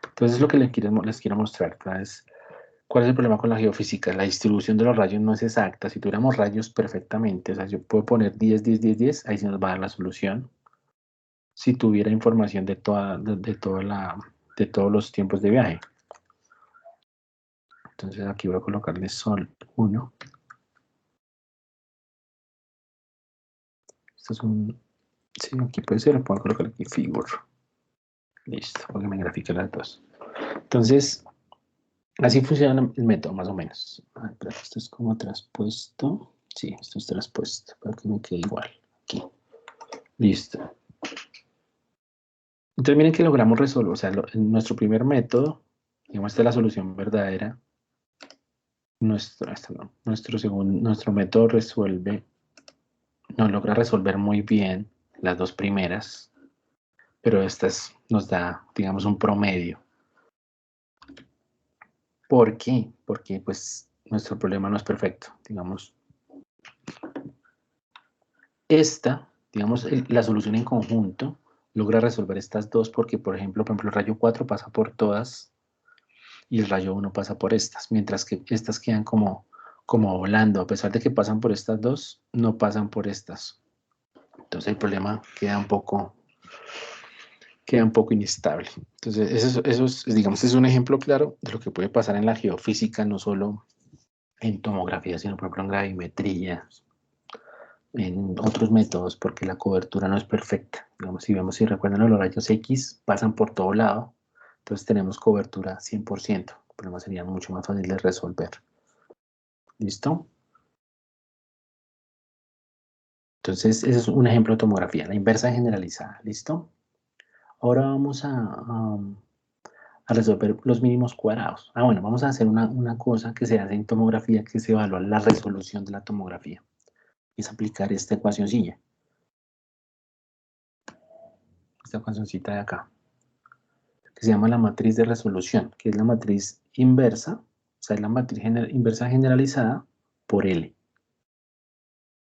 Entonces, lo que les quiero mostrar es ¿cuál es el problema con la geofísica? La distribución de los rayos no es exacta. Si tuviéramos rayos perfectamente, o sea, yo puedo poner 10, 10, 10, 10, ahí se nos va a dar la solución. Si tuviera información de todos los tiempos de viaje. Entonces aquí voy a colocarle sol 1. Esto es un... Sí, aquí puede ser, puedo colocar aquí figure. Listo, porque me grafique las dos. Entonces, así funciona el método, más o menos. Pero esto es como traspuesto. Sí, esto es traspuesto, para que me quede igual. Aquí. Listo. Entonces miren que logramos resolver, o sea, en nuestro primer método, digamos, esta es la solución verdadera. Nuestro método nos logra resolver muy bien las dos primeras, pero estas nos da, digamos, un promedio. ¿Por qué? Porque pues nuestro problema no es perfecto, digamos. Digamos, la solución en conjunto logra resolver estas dos porque, por ejemplo, el rayo 4 pasa por todas y el rayo 1 pasa por estas, mientras que estas quedan como volando, a pesar de que pasan por estas dos, no pasan por estas. Entonces el problema queda un poco inestable. Entonces eso es, digamos, es un ejemplo claro de lo que puede pasar en la geofísica, no solo en tomografía, sino por ejemplo en gravimetría, en otros métodos, porque la cobertura no es perfecta. Digamos, si recuerdan, los rayos X pasan por todo lado, entonces tenemos cobertura 100%. El problema sería mucho más fácil de resolver. ¿Listo? Entonces, ese es un ejemplo de tomografía, la inversa generalizada. ¿Listo? Ahora vamos a resolver los mínimos cuadrados. Bueno, vamos a hacer una cosa que se hace en tomografía, que se evalúa la resolución de la tomografía. Es aplicar esta ecuacióncilla. Esta ecuacióncita de acá, que se llama la matriz de resolución, que es la matriz inversa, o sea, es la matriz inversa generalizada por L.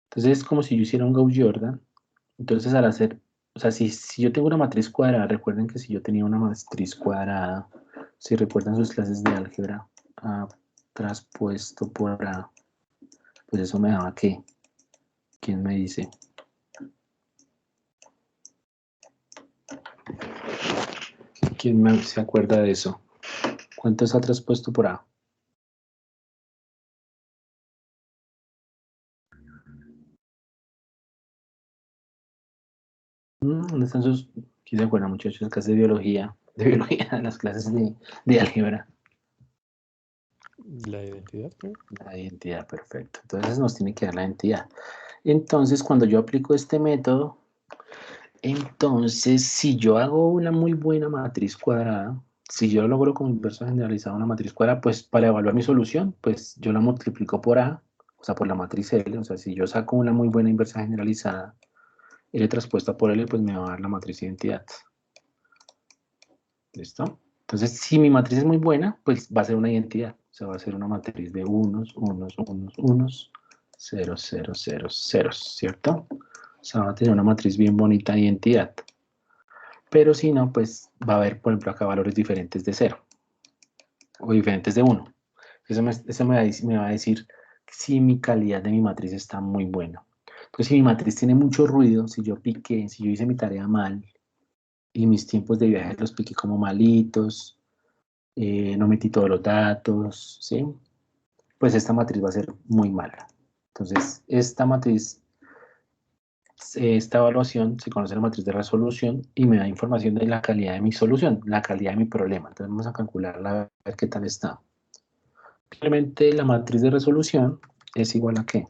Entonces es como si yo hiciera un Gauss-Jordan. Entonces al hacer, o sea, si yo tengo una matriz cuadrada, recuerden que si yo tenía una matriz cuadrada, si recuerdan sus clases de álgebra, A traspuesto por A, pues eso me daba ¿qué? ¿Quién me dice? ¿Quién se acuerda de eso? ¿Cuánto es A traspuesto por A? ¿Dónde están sus... ¿Quién se acuerda, muchachos? Las clases de biología, las clases de álgebra. La identidad, creo. La identidad, perfecto. Entonces nos tiene que dar la identidad. Entonces, cuando yo aplico este método, entonces, si yo hago una muy buena matriz cuadrada, si yo logro con inversa generalizada una matriz cuadrada, pues para evaluar mi solución, pues yo la multiplico por A, o sea, por la matriz L. O sea, si yo saco una muy buena inversa generalizada, L transpuesta por L, pues me va a dar la matriz identidad. ¿Listo? Entonces, si mi matriz es muy buena, pues va a ser una identidad. O sea, va a ser una matriz de unos, 0, 0, 0, 0, ¿cierto? O sea, va a tener una matriz bien bonita de identidad. Pero si no, pues va a haber, por ejemplo, acá valores diferentes de 0 o diferentes de 1. Eso me va a decir si mi calidad de mi matriz está muy buena. Entonces, si mi matriz tiene mucho ruido, si yo piqué, si yo hice mi tarea mal y mis tiempos de viaje los piqué como malitos, no metí todos los datos, ¿sí? Pues esta matriz va a ser muy mala. Entonces, esta evaluación se conoce la matriz de resolución y me da información de la calidad de mi solución, la calidad de mi problema. Entonces vamos a calcularla, a ver qué tal está. Simplemente la matriz de resolución es igual a ¿qué?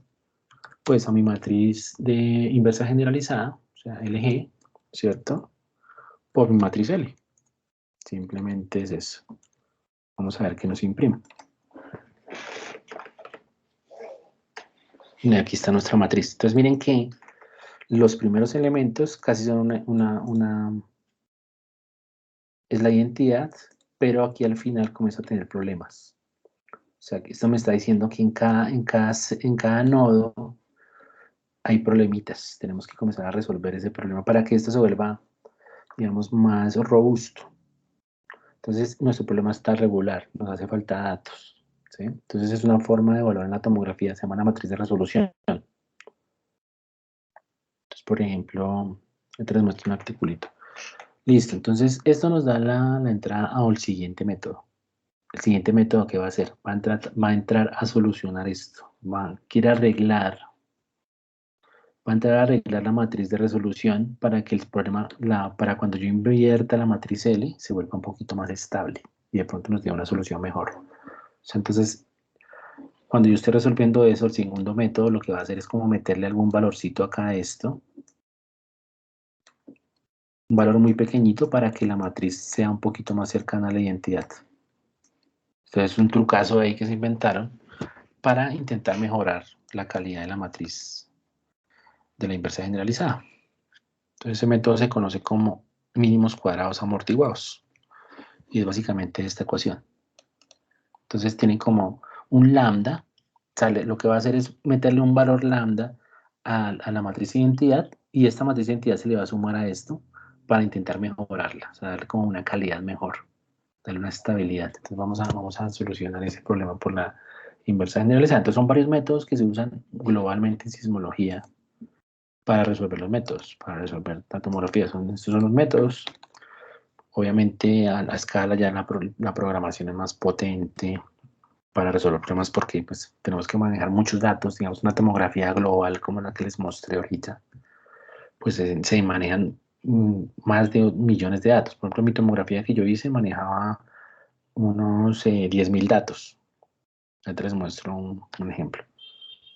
Pues a mi matriz de inversa generalizada, o sea, LG, ¿cierto? Por mi matriz L. Simplemente es eso. Vamos a ver qué nos imprime. Y aquí está nuestra matriz. Entonces miren que los primeros elementos casi son es la identidad, pero aquí al final comienza a tener problemas. O sea, que esto me está diciendo que en cada nodo hay problemitas. Tenemos que comenzar a resolver ese problema para que esto se vuelva, digamos, más robusto. Entonces, nuestro problema está regular, nos hace falta datos, ¿sí? Entonces, es una forma de evaluar en la tomografía, se llama la matriz de resolución. Entonces, por ejemplo, te les muestro un articulito. Listo, entonces, esto nos da la entrada al siguiente método. El siguiente método, ¿qué va a hacer? Va a entrar a solucionar esto. Quiere arreglar. Va a entrar a arreglar la matriz de resolución para que el problema, para cuando yo invierta la matriz L, se vuelva un poquito más estable y de pronto nos dé una solución mejor. O sea, entonces, cuando yo esté resolviendo eso, el segundo método lo que va a hacer es como meterle algún valorcito acá a esto. Un valor muy pequeñito para que la matriz sea un poquito más cercana a la identidad. Entonces, es un trucazo ahí que se inventaron para intentar mejorar la calidad de la matriz de la inversa generalizada. Entonces ese método se conoce como mínimos cuadrados amortiguados y es básicamente esta ecuación. Entonces tiene como un lambda, lo que va a hacer es meterle un valor lambda a la matriz de identidad y esta matriz de identidad se le va a sumar a esto para intentar mejorarla, o sea, darle como una calidad mejor, darle una estabilidad. Entonces vamos a solucionar ese problema por la inversa generalizada. Entonces son varios métodos que se usan globalmente en sismología para resolver los métodos, para resolver la tomografía. Estos son los métodos. Obviamente a la escala ya la programación es más potente para resolver problemas porque pues, tenemos que manejar muchos datos. Digamos, una tomografía global como la que les mostré ahorita, pues se manejan más de millones de datos. Por ejemplo, mi tomografía que yo hice manejaba unos 10.000 datos. Ahorita les muestro un ejemplo.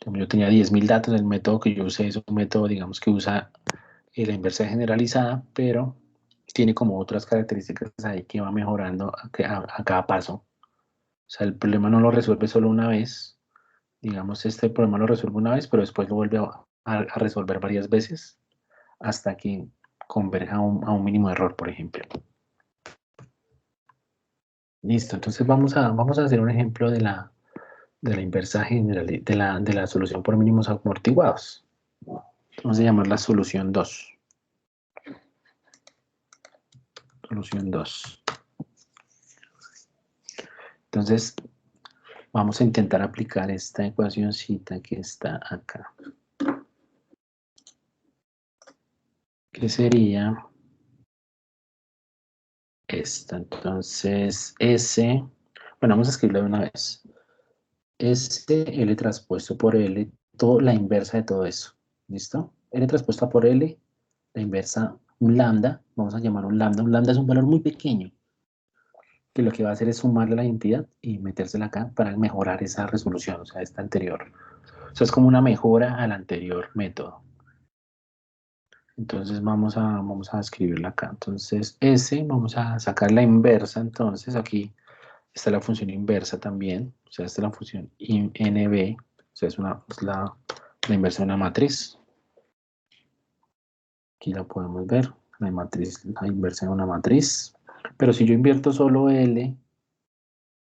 Yo tenía 10.000 datos. El método que yo usé es un método, digamos, que usa la inversa generalizada, pero tiene como otras características ahí que va mejorando a cada paso. O sea, el problema no lo resuelve solo una vez. Digamos, este problema lo resuelve una vez, pero después lo vuelve a resolver varias veces hasta que converja a un mínimo error, por ejemplo. Listo, entonces vamos a hacer un ejemplo de la inversa general, de la solución por mínimos amortiguados. Vamos a llamar la solución 2. Solución 2. Entonces, vamos a intentar aplicar esta ecuacióncita que está acá. Que sería esta. Entonces, S, bueno, vamos a escribirlo de una vez. S, L transpuesto por L, la inversa de todo eso. ¿Listo? L transpuesta por L, la inversa, un lambda, vamos a llamar un lambda. Un lambda es un valor muy pequeño, que lo que va a hacer es sumarle a la identidad y metérsela acá para mejorar esa resolución, o sea, esta anterior. O sea, es como una mejora al anterior método. Entonces vamos a escribirla acá. Entonces S, vamos a sacar la inversa. Entonces aquí está la función inversa también. O sea, esta es la función NB. O sea, es la inversa de una matriz. Aquí la podemos ver. La inversa de una matriz. Pero si yo invierto solo L,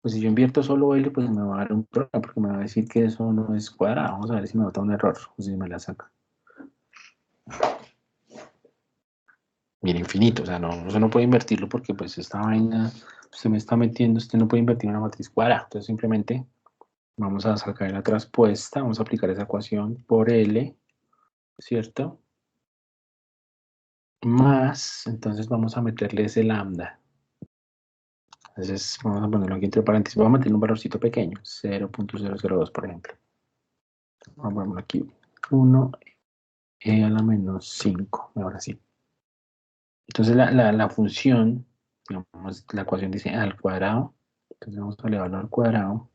pues si yo invierto solo L, pues me va a dar un problema porque me va a decir que eso no es cuadrado. Vamos a ver si me bota un error o si me la saca. Mira, infinito, o sea, no, usted no puede invertirlo porque pues esta vaina, usted me está metiendo, usted no puede invertir una matriz cuadrada. Entonces simplemente vamos a sacar la traspuesta, vamos a aplicar esa ecuación por L, ¿cierto? Más, entonces vamos a meterle ese lambda. Entonces vamos a ponerlo aquí entre paréntesis, vamos a meterle un valorcito pequeño, 0.002 por ejemplo. Vamos a ponerlo aquí, 1 a la menos 5, ahora sí. Entonces la función, digamos, la ecuación dice al cuadrado, entonces vamos a elevarlo al cuadrado.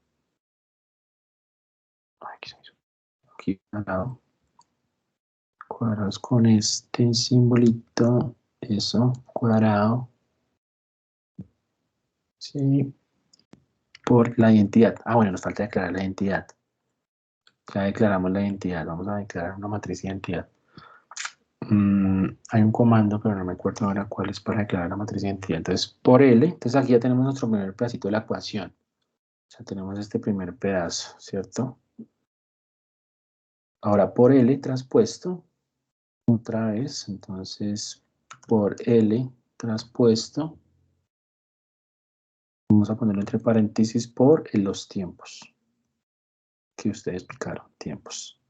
Aquí al lado. Cuadrados con este simbolito, eso, cuadrado. Sí, por la identidad. Ah, bueno, nos falta declarar la identidad. Ya declaramos la identidad, vamos a declarar una matriz de identidad. Hay un comando, pero no me acuerdo ahora cuál es para declarar la matriz de identidad. Entonces, por L, entonces aquí ya tenemos nuestro primer pedacito de la ecuación. O sea, tenemos este primer pedazo, ¿cierto? Ahora, por L traspuesto, otra vez, entonces, por L traspuesto, vamos a ponerlo entre paréntesis por los tiempos que ustedes explicaron, tiempos.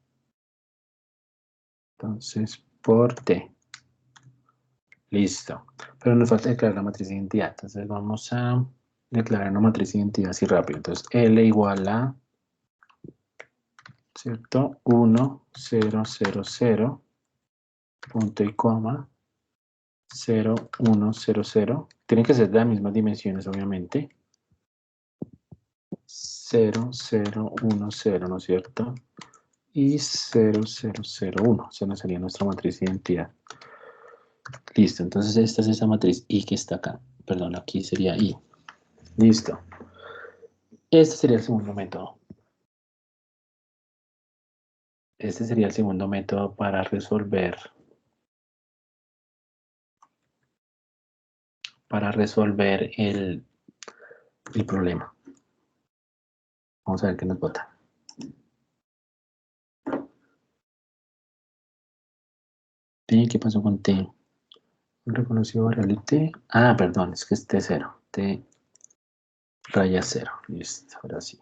Entonces, por T. Listo. Pero nos falta declarar la matriz de identidad. Entonces vamos a declarar una matriz de identidad así rápido. Entonces L igual a, ¿cierto? 1, 0, 0, 0, punto y coma, 0, 1, 0, 0. Tienen que ser de las mismas dimensiones, obviamente. 0, 0, 1, 0, ¿no es cierto? Y 0, 0, 0, 1. Esa sería nuestra matriz de identidad. Listo, entonces esta es esa matriz I que está acá. Perdón, aquí sería I. Listo. Este sería el segundo método. Este sería el segundo método para resolver el problema. Vamos a ver qué nos bota. T, ¿qué pasó con T? ¿Un reconocido variable T? Ah, perdón, es que es T0. T raya 0. Listo, ahora sí.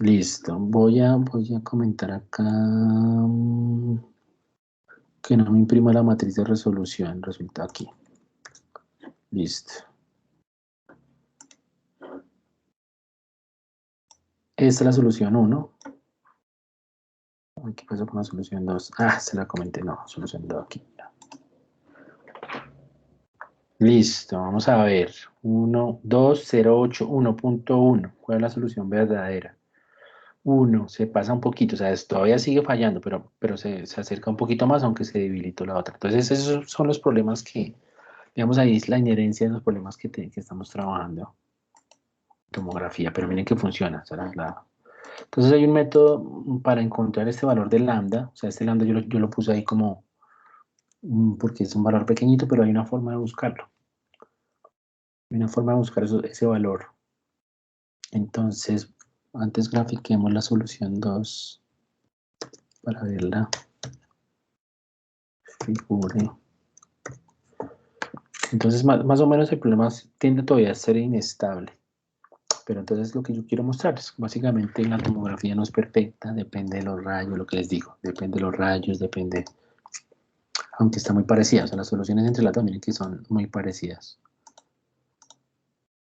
Listo. Voy a comentar acá que no me imprima la matriz de resolución. Resulta aquí. Listo. Esta es la solución 1. ¿Qué pasó con la solución 2? Ah, se la comenté. No, solución 2 aquí. Listo, vamos a ver. 1, 2, 0, 8, 1.1. ¿Cuál es la solución verdadera? 1, se pasa un poquito, o sea, todavía sigue fallando, pero se acerca un poquito más, aunque se debilitó la otra. Entonces, esos son los problemas que, digamos, ahí es la inherencia de los problemas que estamos trabajando. Tomografía, pero miren que funciona. Entonces, hay un método para encontrar este valor del lambda. O sea, este lambda yo lo puse ahí como, porque es un valor pequeñito, pero hay una forma de buscarlo. Hay una forma de buscar ese valor. Entonces, antes grafiquemos la solución 2 para verla. Figure. Entonces, más o menos el problema tiende todavía a ser inestable. Pero entonces lo que yo quiero mostrar es básicamente la tomografía no es perfecta, depende de los rayos, lo que les digo. Depende de los rayos, depende. Aunque está muy parecida. O sea, las soluciones entre las dos, miren que son muy parecidas.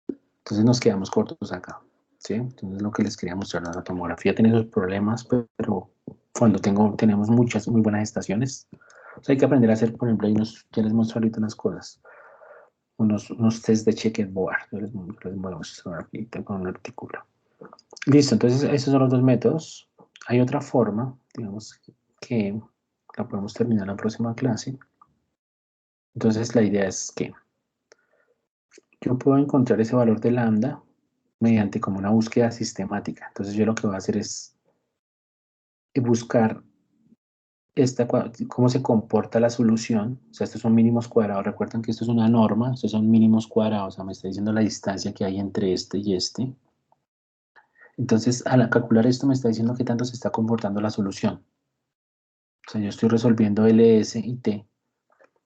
Entonces nos quedamos cortos acá. ¿Sí? Entonces lo que les quería mostrar, la tomografía tiene sus problemas, pero cuando tenemos muchas muy buenas estaciones, o sea, hay que aprender a hacer, por ejemplo, ya les muestro ahorita unas cosas, unos test de checkerboard. Yo les voy a mostrar aquí, tengo un artículo. Listo, entonces esos son los dos métodos. Hay otra forma, digamos, que la podemos terminar en la próxima clase. Entonces la idea es que yo puedo encontrar ese valor de lambda mediante como una búsqueda sistemática. Entonces yo lo que voy a hacer es buscar cómo se comporta la solución. O sea, estos son mínimos cuadrados. Recuerden que esto es una norma, estos son mínimos cuadrados. O sea, me está diciendo la distancia que hay entre este y este. Entonces, al calcular esto me está diciendo qué tanto se está comportando la solución. O sea, yo estoy resolviendo LS y T.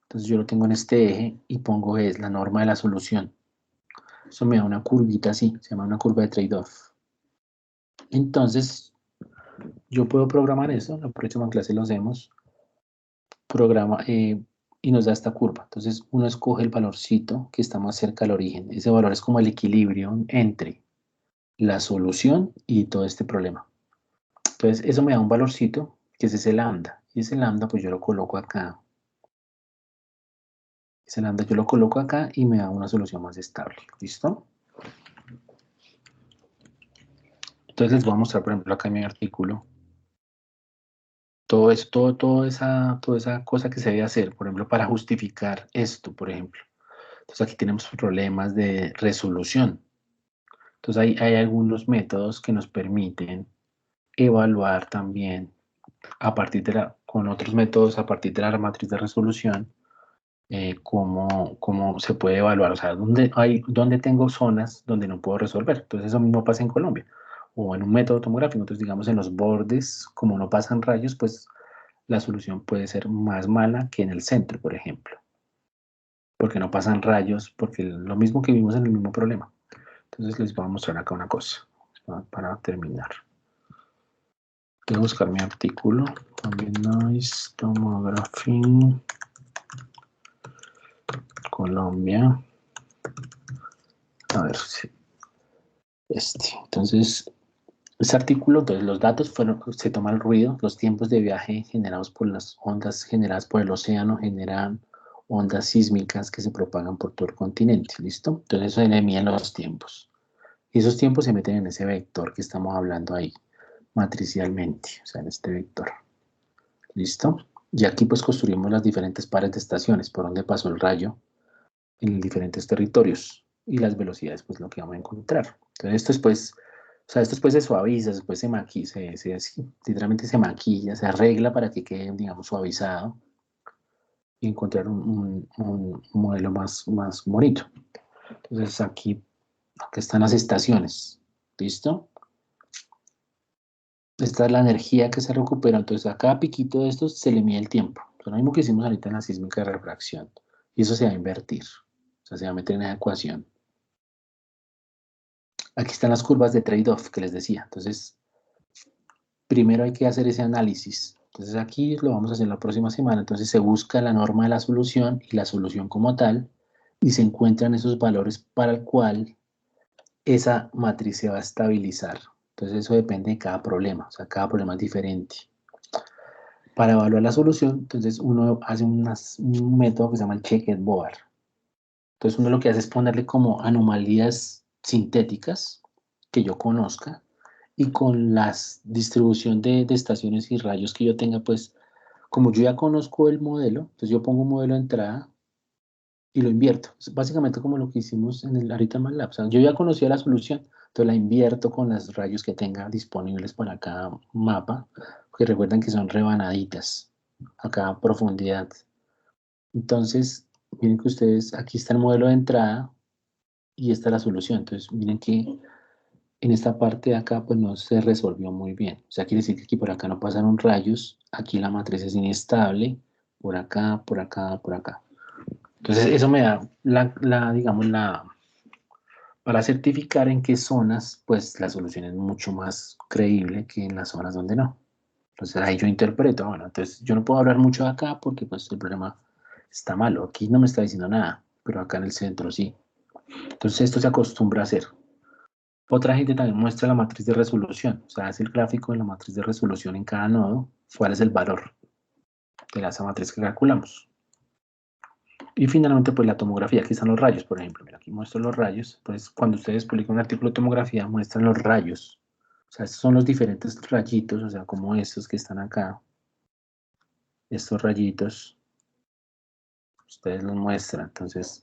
Entonces yo lo tengo en este eje y pongo es la norma de la solución. Eso me da una curvita así, se llama una curva de trade-off. Entonces, yo puedo programar eso, la próxima clase lo hacemos. Y nos da esta curva. Entonces, uno escoge el valorcito que está más cerca al origen. Ese valor es como el equilibrio entre la solución y todo este problema. Entonces, eso me da un valorcito, que es ese lambda. Y ese lambda, pues yo lo coloco acá. Ese lambda yo lo coloco acá y me da una solución más estable. ¿Listo? Entonces les voy a mostrar, por ejemplo, acá en mi artículo, todo esto, toda esa cosa que se debe hacer, por ejemplo, para justificar esto, por ejemplo. Entonces aquí tenemos problemas de resolución. Entonces hay algunos métodos que nos permiten evaluar también con otros métodos a partir de la matriz de resolución, cómo se puede evaluar, o sea, dónde tengo zonas donde no puedo resolver. Entonces eso mismo pasa en Colombia, o en un método tomográfico. Entonces, digamos, en los bordes, como no pasan rayos, pues la solución puede ser más mala que en el centro, por ejemplo, porque no pasan rayos, porque lo mismo que vimos en el mismo problema. Entonces les voy a mostrar acá una cosa, para terminar. Voy a buscar mi artículo, también Noise Tomography, Colombia. A ver si entonces, este artículo, entonces los datos se toma el ruido, los tiempos de viaje generados por las ondas generadas por el océano generan ondas sísmicas que se propagan por todo el continente, ¿listo? Entonces eso se le miden los tiempos. Y esos tiempos se meten en ese vector que estamos hablando ahí, matricialmente, o sea, en este vector. ¿Listo? Y aquí pues construimos las diferentes pares de estaciones, por donde pasó el rayo en diferentes territorios. Y las velocidades, pues lo que vamos a encontrar. Entonces esto después, o sea, esto después se suaviza, después se maquilla, literalmente se maquilla, se arregla para que quede, digamos, suavizado y encontrar un modelo más bonito. Entonces aquí están las estaciones. ¿Listo? Esta es la energía que se recupera. Entonces a cada piquito de estos se le mide el tiempo. Lo mismo que hicimos ahorita en la sísmica de refracción. Y eso se va a invertir. O sea, se va a meter en esa ecuación. Aquí están las curvas de trade-off que les decía. Entonces, primero hay que hacer ese análisis. Entonces aquí lo vamos a hacer la próxima semana. Entonces se busca la norma de la solución y la solución como tal. Y se encuentran esos valores para el cual esa matriz se va a estabilizar. Entonces eso depende de cada problema. O sea, cada problema es diferente. Para evaluar la solución, entonces uno hace un método que se llama el checkerboard. Entonces uno lo que hace es ponerle como anomalías sintéticas que yo conozca y con la distribución de estaciones y rayos que yo tenga, pues como yo ya conozco el modelo, entonces yo pongo un modelo de entrada y lo invierto. Es básicamente como lo que hicimos en el ahorita en MATLAB. O sea, yo ya conocía la solución, entonces la invierto con los rayos que tenga disponibles para cada mapa, porque recuerden que son rebanaditas a cada profundidad. Entonces, miren que ustedes, aquí está el modelo de entrada y esta es la solución. Entonces, miren que en esta parte de acá, pues no se resolvió muy bien. O sea, quiere decir que aquí por acá no pasaron rayos, aquí la matriz es inestable, por acá, por acá, por acá. Entonces, eso me da digamos, para certificar en qué zonas, pues la solución es mucho más creíble que en las zonas donde no. Entonces, ahí yo interpreto, bueno, entonces yo no puedo hablar mucho de acá porque pues el problema está malo. Aquí no me está diciendo nada, pero acá en el centro sí. Entonces, esto se acostumbra a hacer. Otra gente también muestra la matriz de resolución, o sea, hace el gráfico de la matriz de resolución en cada nodo, cuál es el valor de esa matriz que calculamos. Y finalmente, pues la tomografía, aquí están los rayos, por ejemplo. Mira, aquí muestro los rayos. Pues cuando ustedes publican un artículo de tomografía, muestran los rayos. O sea, estos son los diferentes rayitos, o sea, como estos que están acá. Estos rayitos, ustedes los muestran. Entonces,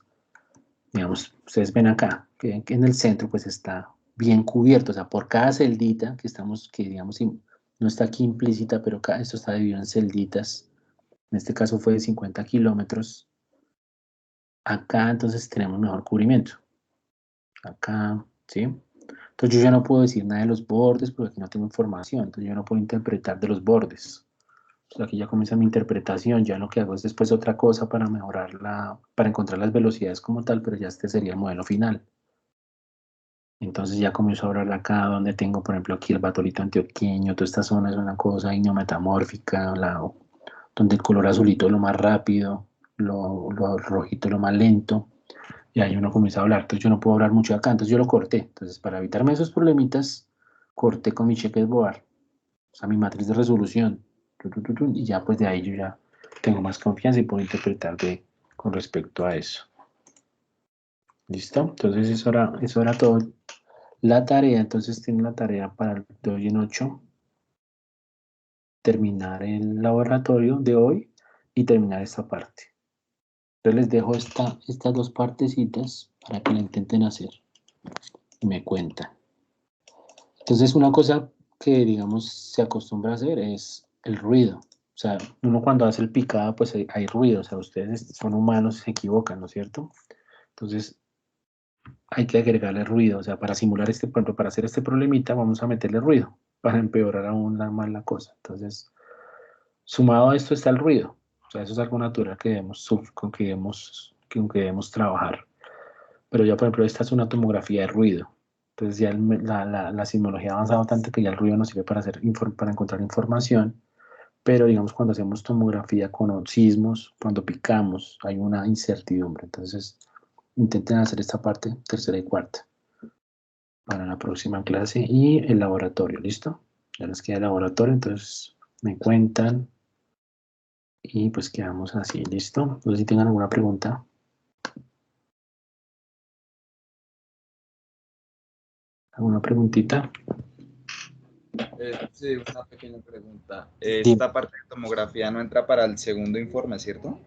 digamos, ustedes ven acá, que en el centro, pues está bien cubierto. O sea, por cada celdita que estamos, que digamos, no está aquí implícita, pero acá esto está dividido en celditas. En este caso fue de 50 kilómetros. Acá entonces tenemos mejor cubrimiento. Acá, ¿sí? Entonces yo ya no puedo decir nada de los bordes porque aquí no tengo información. Entonces yo no puedo interpretar de los bordes. Entonces aquí ya comienza mi interpretación. Ya lo que hago es después otra cosa para mejorar para encontrar las velocidades como tal, pero ya este sería el modelo final. Entonces ya comienzo a hablar acá donde tengo, por ejemplo, aquí el batolito antioqueño. Toda esta zona es una cosa metamórfica, donde el color azulito es lo más rápido, lo rojito es lo más lento. Y ahí uno comienza a hablar. Entonces yo no puedo hablar mucho de acá, entonces yo lo corté. Entonces para evitarme esos problemitas, corté con mi checkerboard, o sea, mi matriz de resolución. Y ya pues de ahí yo ya tengo más confianza y puedo interpretar con respecto a eso. ¿Listo? Entonces eso era todo. La tarea, entonces tiene la tarea para de hoy en 8, terminar el laboratorio de hoy y terminar esta parte. Entonces les dejo estas dos partecitas para que la intenten hacer y me cuentan. Entonces una cosa que digamos se acostumbra a hacer es el ruido. O sea, uno cuando hace el picado pues hay ruido. O sea, ustedes son humanos, se equivocan, ¿no es cierto? Entonces hay que agregarle ruido. O sea, para simular por ejemplo, para hacer este problemita vamos a meterle ruido para empeorar aún más la cosa. Entonces, sumado a esto está el ruido. O sea, eso es algo natural con que debemos trabajar. Pero ya, por ejemplo, esta es una tomografía de ruido. Entonces ya la sismología ha avanzado tanto que ya el ruido nos sirve para encontrar información, pero digamos cuando hacemos tomografía con sismos, cuando picamos, hay una incertidumbre. Entonces intenten hacer esta parte, tercera y cuarta, para la próxima clase y el laboratorio, ¿listo? Ya les queda el laboratorio, entonces me cuentan y pues quedamos así, ¿listo? No sé si tengan alguna pregunta. ¿Alguna preguntita? Sí, una pequeña pregunta. Dime. Esta parte de tomografía no entra para el segundo informe, ¿cierto?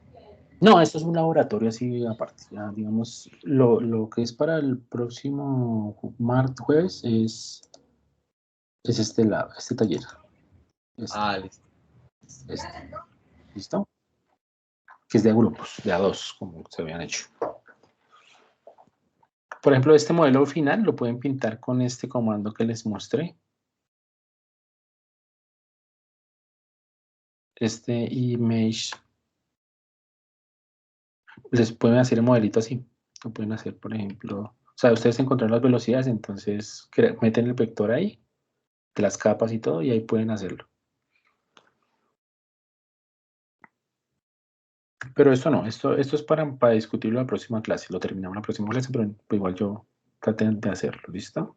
No, esto es un laboratorio así aparte. Ya, digamos, lo que es para el próximo jueves es este taller. Listo. Este. ¿Listo? Que es de grupos, de a dos, como se habían hecho. Por ejemplo, este modelo final lo pueden pintar con este comando que les mostré. Este image. Les pueden hacer el modelito así. Lo pueden hacer, por ejemplo. O sea, ustedes encontraron las velocidades, entonces meten el vector ahí, las capas y todo, y ahí pueden hacerlo. Pero esto no, esto es para discutirlo en la próxima clase. Lo terminamos en la próxima clase, pero igual yo traten de hacerlo, ¿listo?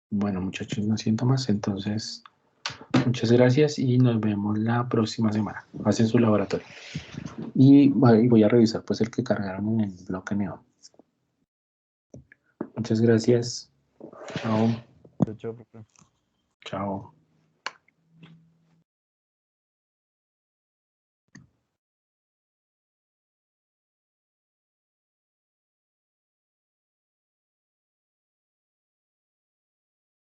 Bueno, muchachos, no siento más, entonces muchas gracias y nos vemos la próxima semana. Hacen su laboratorio. Y voy a revisar pues el que cargaron en el bloque neón. Muchas gracias. Chao. Chao, profe. Chao.